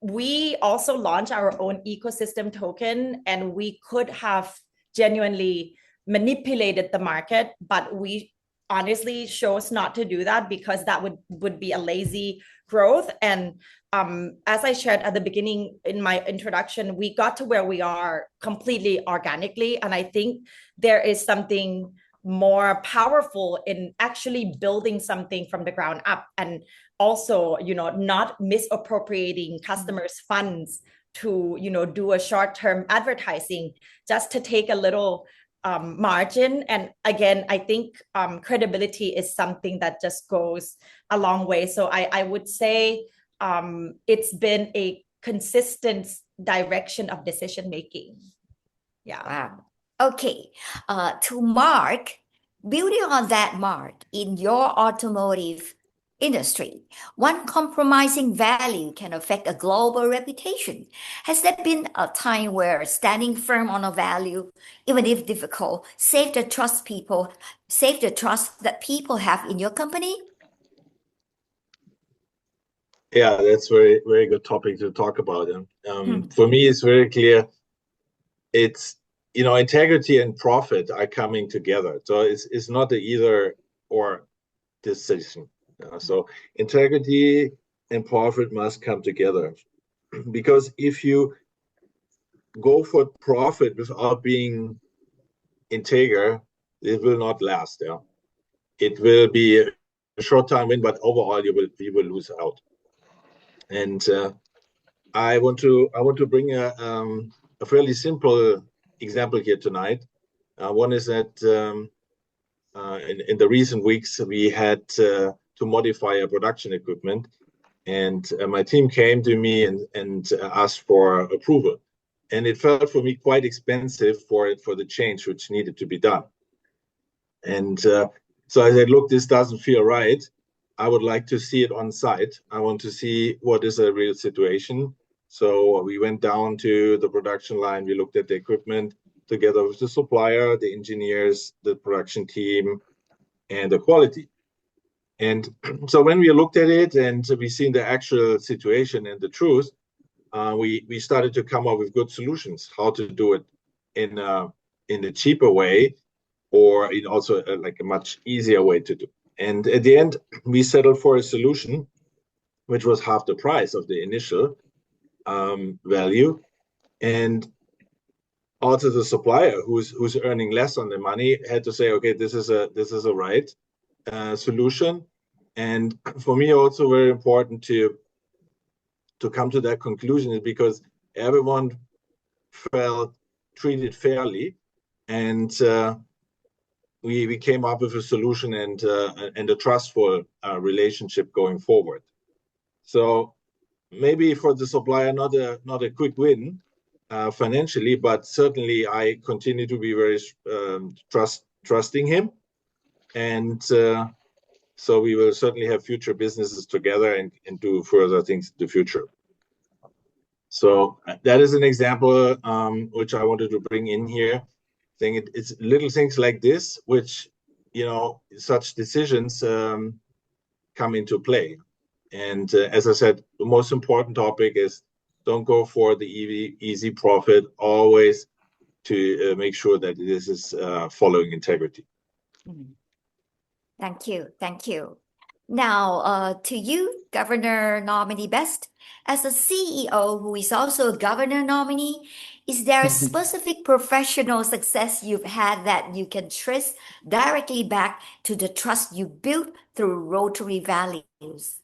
We also launched our own ecosystem token, and we could have genuinely manipulated the market, but we honestly chose not to do that because that would be a lazy growth. And as I shared at the beginning in my introduction, we got to where we are completely organically. And I think there is something more powerful in actually building something from the ground up, and also, not misappropriating customers' funds to, do a short-term advertising just to take a little margin. And again, I think credibility is something that just goes a long way. So I would say it's been a consistent direction of decision making. Yeah. Wow. Okay. To Mark, building on that, Mark, in your automotive industry, one compromising value can affect a global reputation. Has there been a time where standing firm on a value, even if difficult, save the trust that people have in your company? Yeah, that's very, very good topic to talk about. For me, it's very clear. It's, integrity and profit are coming together. So it's not an either or decision. So integrity and profit must come together, because if you go for profit without being integer, it will not last. Yeah, it will be a short-time win, but overall you will lose out. And I want to bring a fairly simple example here tonight. One is that in the recent weeks we had to modify our production equipment, and my team came to me and asked for approval, and it felt for me quite expensive for the change which needed to be done. And so I said, look, this doesn't feel right. I would like to see it on site. I want to see what is a real situation. So we went down to the production line. We looked at the equipment together with the supplier, the engineers, the production team, and the quality. And so when we looked at it and we seen the actual situation and the truth, we started to come up with good solutions, how to do it in a cheaper way, or in also like a much easier way to do. And at the end, we settled for a solution which was half the price of the initial value. And also the supplier who's earning less on the money had to say, okay, this is a right solution. And for me also very important to come to that conclusion is because everyone felt treated fairly, and we came up with a solution and a trustful relationship going forward. So maybe for the supplier, not a quick win financially, but certainly I continue to be very trusting him, and So we will certainly have future businesses together and do further things in the future. So that is an example which I wanted to bring in here. I think it's little things like this, which, such decisions come into play. And as I said, the most important topic is don't go for the easy profit, always to make sure that this is following integrity. Thank you. Thank you. Now, to you, Governor nominee Best, as a CEO who is also a governor nominee, is there a specific professional success you've had that you can trace directly back to the trust you built through Rotary values?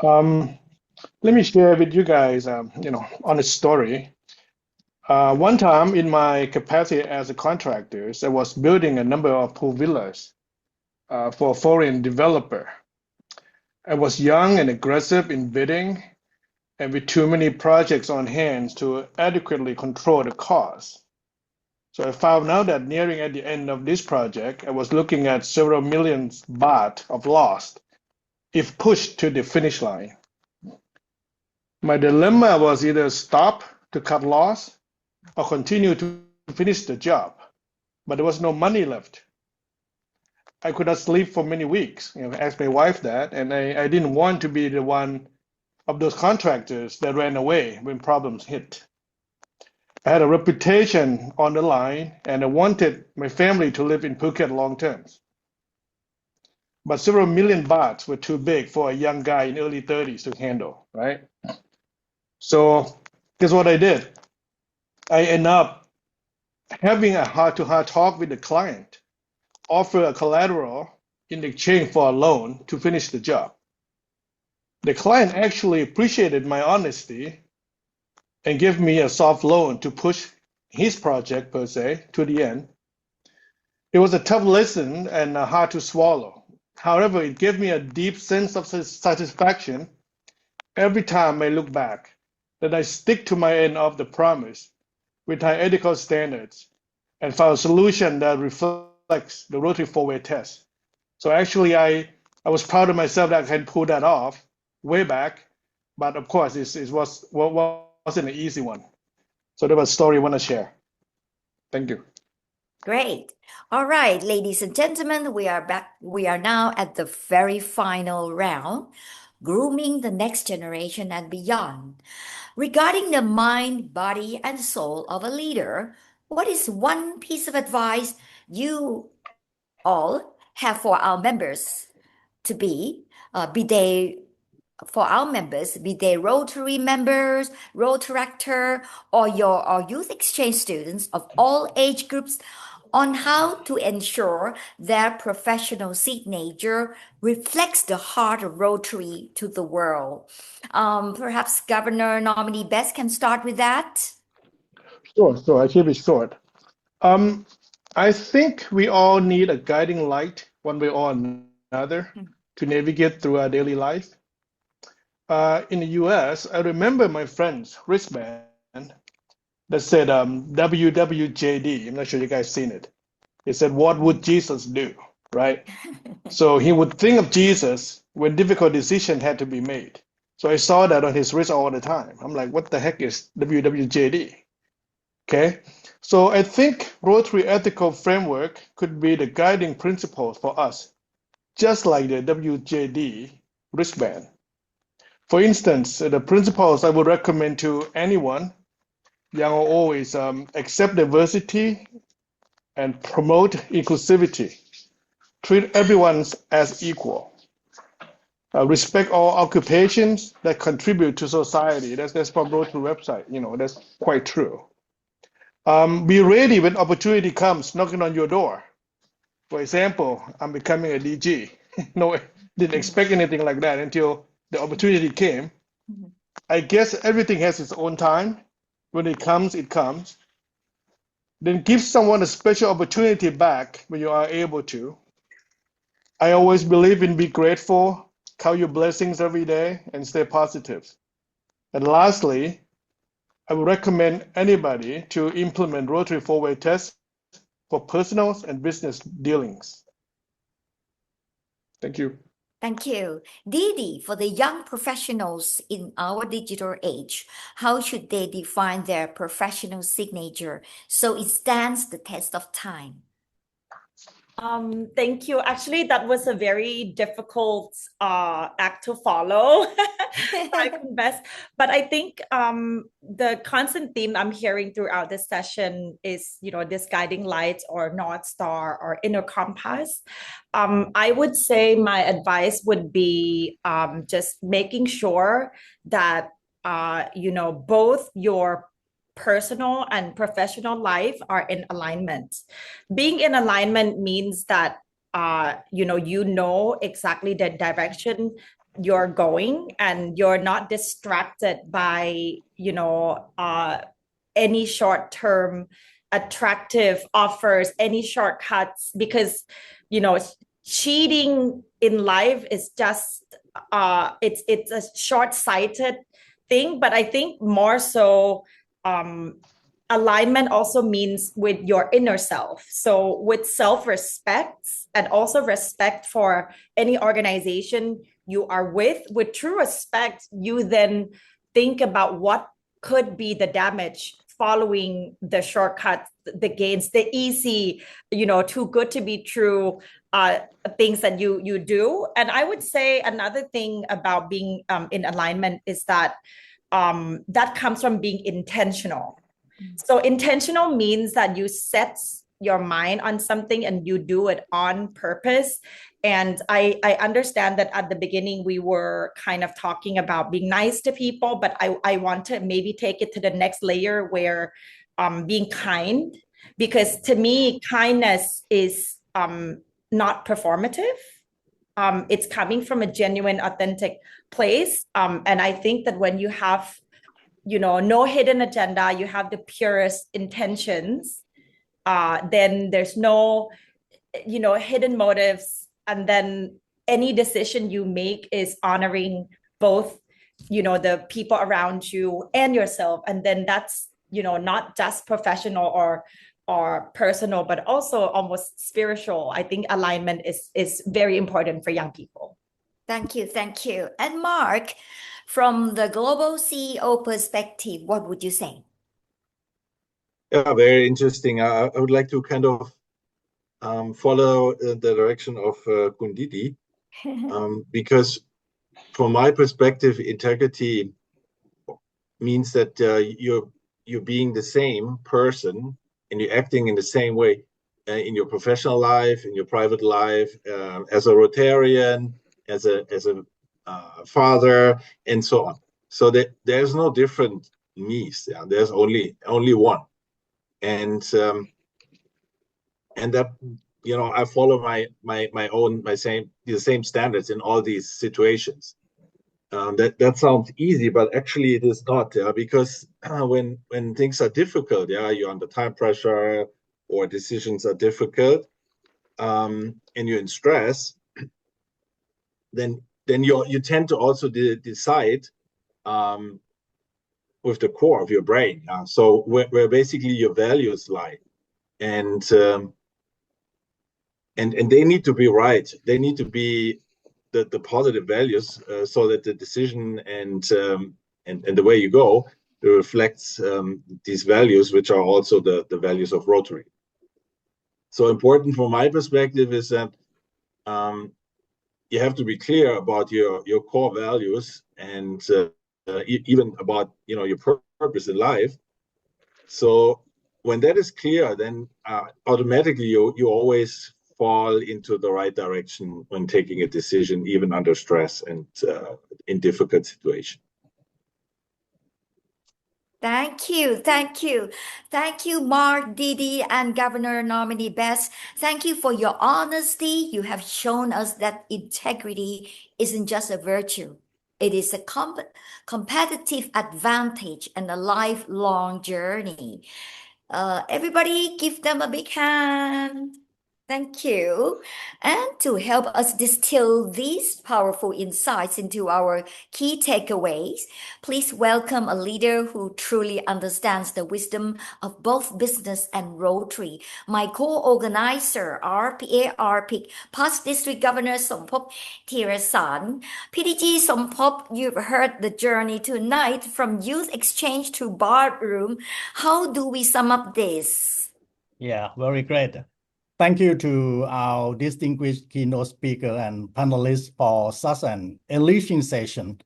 Let me share with you guys, on a story. One time in my capacity as a contractor, I was building a number of pool villas for a foreign developer. I was young and aggressive in bidding and with too many projects on hand to adequately control the cost. So I found out that nearing at the end of this project, I was looking at several million baht of loss if pushed to the finish line. My dilemma was either stop to cut loss or continue to finish the job, but there was no money left. I could not sleep for many weeks. I asked my wife that, and I didn't want to be the one of those contractors that ran away when problems hit. I had a reputation on the line, and I wanted my family to live in Phuket long term. But several million bahts were too big for a young guy in early 30s to handle, right? So guess what I did? I ended up having a heart-to-heart talk with the client, offer a collateral in exchange for a loan to finish the job. The client actually appreciated my honesty and gave me a soft loan to push his project, per se, to the end. It was a tough lesson and hard to swallow. However, it gave me a deep sense of satisfaction every time I look back that I stick to my end of the promise with high ethical standards and found a solution that reflects the Rotary four-way test. So actually, I was proud of myself that I can pull that off way back, but of course, it wasn't an easy one. So that was a story I want to share. Thank you. Great. All right, ladies and gentlemen, we are back. We are now at the very final round, grooming the next generation and beyond. Regarding the mind, body, and soul of a leader, what is one piece of advice you all have for our members to be they Rotary members, Rotaractor, or your youth exchange students of all age groups on how to ensure their professional signature reflects the heart of Rotary to the world. Perhaps Governor nominee Best can start with that. Sure. I keep it short. I think we all need a guiding light, one way or another, to navigate through our daily life. In the US, I remember my friend's wristband that said WWJD. I'm not sure you guys seen it. It said, "What would Jesus do?" Right? So he would think of Jesus when difficult decisions had to be made. So I saw that on his wrist all the time. I'm like, what the heck is WWJD? Okay. So I think Rotary ethical framework could be the guiding principles for us, just like the WJD wristband. For instance, the principles I would recommend to anyone, young or old, is accept diversity and promote inclusivity. Treat everyone as equal. Respect all occupations that contribute to society. That's from Rotary website. That's quite true. Be ready when opportunity comes knocking on your door. For example, I'm becoming a DG. No, didn't expect anything like that until the opportunity came. I guess everything has its own time. When it comes, it comes. Then give someone a special opportunity back when you are able to. I always believe in be grateful, count your blessings every day, and stay positive. And lastly, I would recommend anybody to implement Rotary four-way tests for personal and business dealings. Thank you. Thank you. Didi, for the young professionals in our digital age, how should they define their professional signature so it stands the test of time? Thank you. Actually, that was a very difficult act to follow. I confess. But I think the constant theme I'm hearing throughout this session is, this guiding light or North Star or inner compass. I would say my advice would be just making sure that, both your personal and professional life are in alignment. Being in alignment means that you know exactly the direction you're going and you're not distracted by any short-term attractive offers, any shortcuts, because cheating in life is just it's a short-sighted thing. But I think more so alignment also means with your inner self. So with self-respect and also respect for any organization you are with true respect, you then think about what could be the damage following the shortcuts, the gains, the easy, too good to be true things that you do. And I would say another thing about being in alignment is that that comes from being intentional. So intentional means that you set your mind on something and you do it on purpose. And I understand that at the beginning we were kind of talking about being nice to people, but I want to maybe take it to the next layer where being kind, because to me, kindness is not performative. It's coming from a genuine, authentic place. And I think that when you have no hidden agenda, you have the purest intentions, then there's no, hidden motives. And then any decision you make is honoring both, the people around you and yourself. And then that's, not just professional or personal, but also almost spiritual. I think alignment is very important for young people. Thank you. Thank you. And Mark, from the global CEO perspective, what would you say? Yeah, very interesting. I would like to kind of follow the direction of Didi, because from my perspective, integrity means that you're being the same person and you're acting in the same way in your professional life, in your private life, as a Rotarian, as a father, and so on. So that there's no different me's. Yeah? There's only one, and that I follow the same standards in all these situations. That sounds easy, but actually it is not. Because when things are difficult, you're under time pressure or decisions are difficult, and you're in stress, then you tend to also decide with the core of your brain. So where basically your values lie, and they need to be right. They need to be the positive values, so that the decision and the way you go reflects these values, which are also the values of Rotary. So important from my perspective is that you have to be clear about your core values and even about your purpose in life. So when that is clear, then automatically you always fall into the right direction when taking a decision, even under stress and in difficult situations. Thank you. Thank you. Thank you, Mark, Didi, and Governor nominee Bess. Thank you for your honesty. You have shown us that integrity isn't just a virtue. It is a competitive advantage and a lifelong journey. Everybody give them a big hand. Thank you. And to help us distill these powerful insights into our key takeaways, please welcome a leader who truly understands the wisdom of both business and Rotary. My co-organizer, RPARPIC, past District Governor Sompop Thirasan. PDG Sompop, you've heard the journey tonight from youth exchange to bar room. How do we sum up this? Yeah, very great. Thank you to our distinguished keynote speaker and panelists for such an enriching session.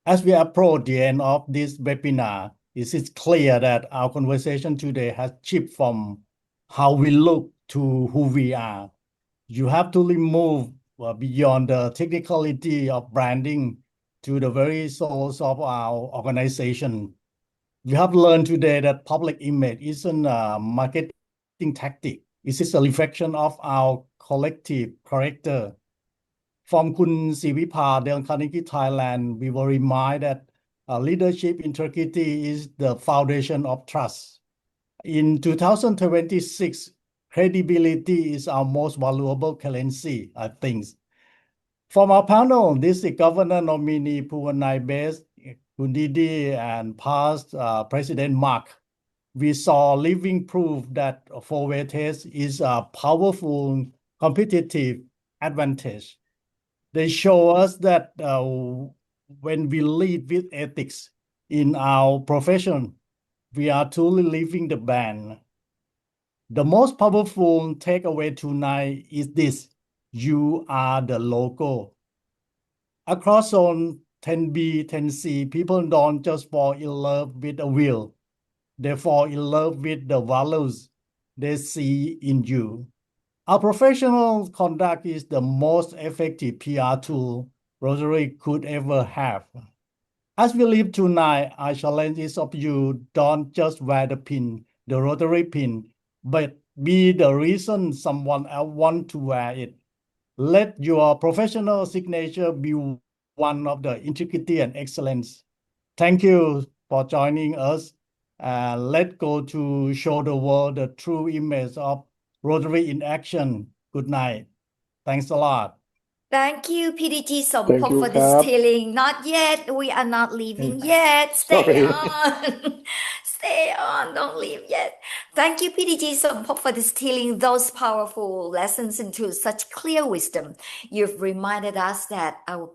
As we approach the end of this webinar, it is clear that our conversation today has shifted from how we look to who we are. You have to move beyond the technicality of branding to the very source of our organization. We have learned today that public image isn't a marketing tactic. It is a reflection of our collective character. From Kun Sivipa, Del Carnegie, Thailand, we were reminded that leadership integrity is the foundation of trust. In 2026, credibility is our most valuable currency, I think. From our panel, District Governor nominee Phuwanai based Didi and past President Mark, we saw living proof that four-way test is a powerful competitive advantage. They show us that when we lead with ethics in our profession, we are truly living the band. The most powerful takeaway tonight is this: you are the logo. Across zone 10B, 10C, people don't just fall in love with a wheel. They fall in love with the values they see in you. Our professional conduct is the most effective PR tool Rotary could ever have. As we leave tonight, I challenge each of you, don't just wear the pin, the Rotary pin, but be the reason someone else wants to wear it. Let your professional signature be one of the integrity and excellence. Thank you for joining us. Let's go to show the world the true image of Rotary in action. Good night. Thanks a lot. Thank you, PDG Thank Sompop, you forครับ distilling. Not yet. We are not leaving yet. Stay Sorry. on. Stay on. Don't leave yet. Thank you, PDG Sompop, for distilling those powerful lessons into such clear wisdom. You've reminded us that our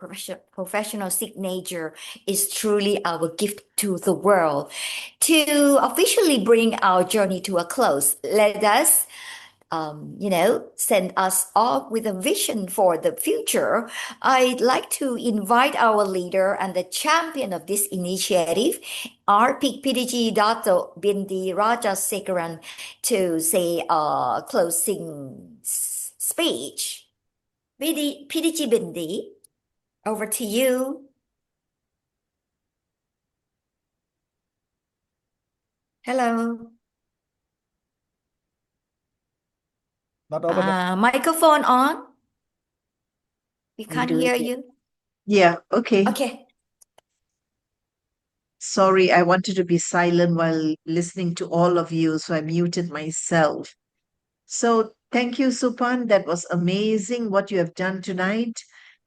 professional signature is truly our gift to the world. To officially bring our journey to a close, let us send us off with a vision for the future. I'd like to invite our leader and the champion of this initiative, RPPDG Dato Bindi Rajasekaran, to say a closing speech. PDG Bindi, over to you. Hello. Not over there. Microphone on. We can't hear you. Yeah, okay. Okay. Sorry, I wanted to be silent while listening to all of you, so I muted myself. So thank you, Supan. That was amazing what you have done tonight.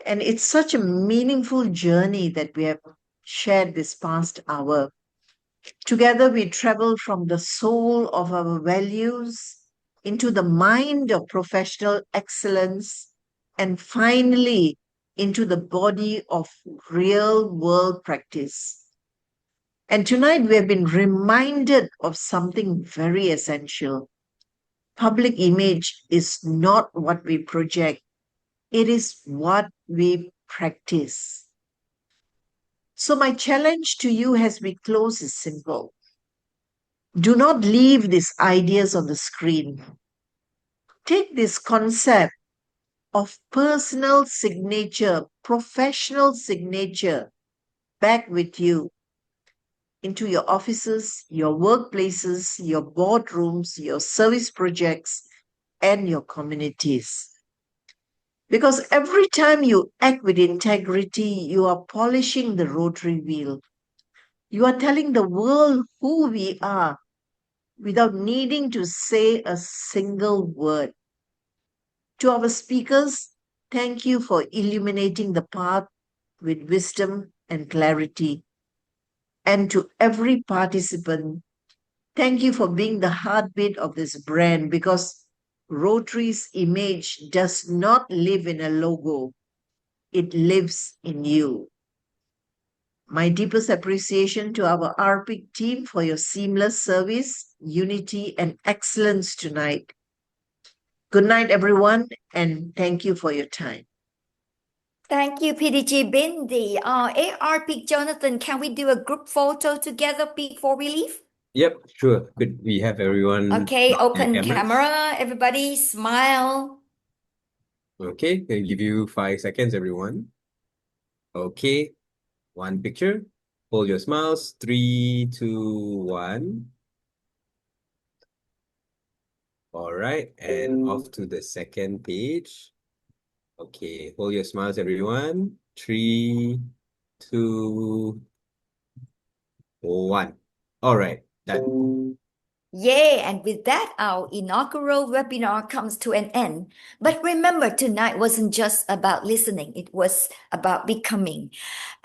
And it's such a meaningful journey that we have shared this past hour. Together, we travel from the soul of our values into the mind of professional excellence, and finally into the body of real world practice. And tonight we have been reminded of something very essential. Public image is not what we project, it is what we practice. So my challenge to you as we close is simple. Do not leave these ideas on the screen. Take this concept of personal signature, professional signature back with you into your offices, your workplaces, your boardrooms, your service projects, and your communities. Because every time you act with integrity, you are polishing the rotary wheel. You are telling the world who we are without needing to say a single word. To our speakers, thank you for illuminating the path with wisdom and clarity. And to every participant, thank you for being the heartbeat of this brand, because Rotary's image does not live in a logo. It lives in you. My deepest appreciation to our RPIC team for your seamless service, unity, and excellence tonight. Good night, everyone, and thank you for your time. Thank you, PDG Bindi. AR Peak Jonathan, can we do a group photo together before we leave? Yep, sure. Could we have everyone Okay, drop their open cameras? camera. Everybody smile. Okay, I'll give you 5 seconds, everyone. Okay, one picture. Hold your smiles. 3, 2, 1. All right, and off to the second page. Okay, hold your smiles, everyone. 3, 2, 1. All right, done. Yay! And with that, our inaugural webinar comes to an end. But remember, tonight wasn't just about listening, it was about becoming.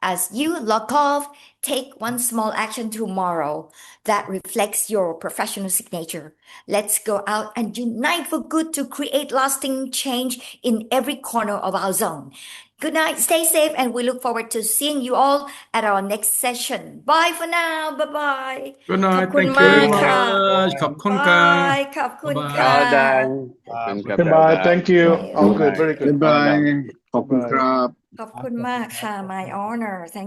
As you log off, take one small action tomorrow that reflects your professional signature. Let's go out and unite for good to create lasting change in every corner of our zone. Good night, stay safe, and we look forward to seeing you all at our next session. Bye for now. Bye-bye. Good ขอบ night. คุณ Thank you มา very กค่ะ much. ขอบคุณครับ Bye ขอบคุณ Bye ค่ะ bye ดาวดังขอบคุณครับดาว Goodbye. ดัง Thank you. Bye. All Good good. night. Very good. ดาวดัง ขอบคุณครับ ขอบคุณมากค่ะ my honor. Thank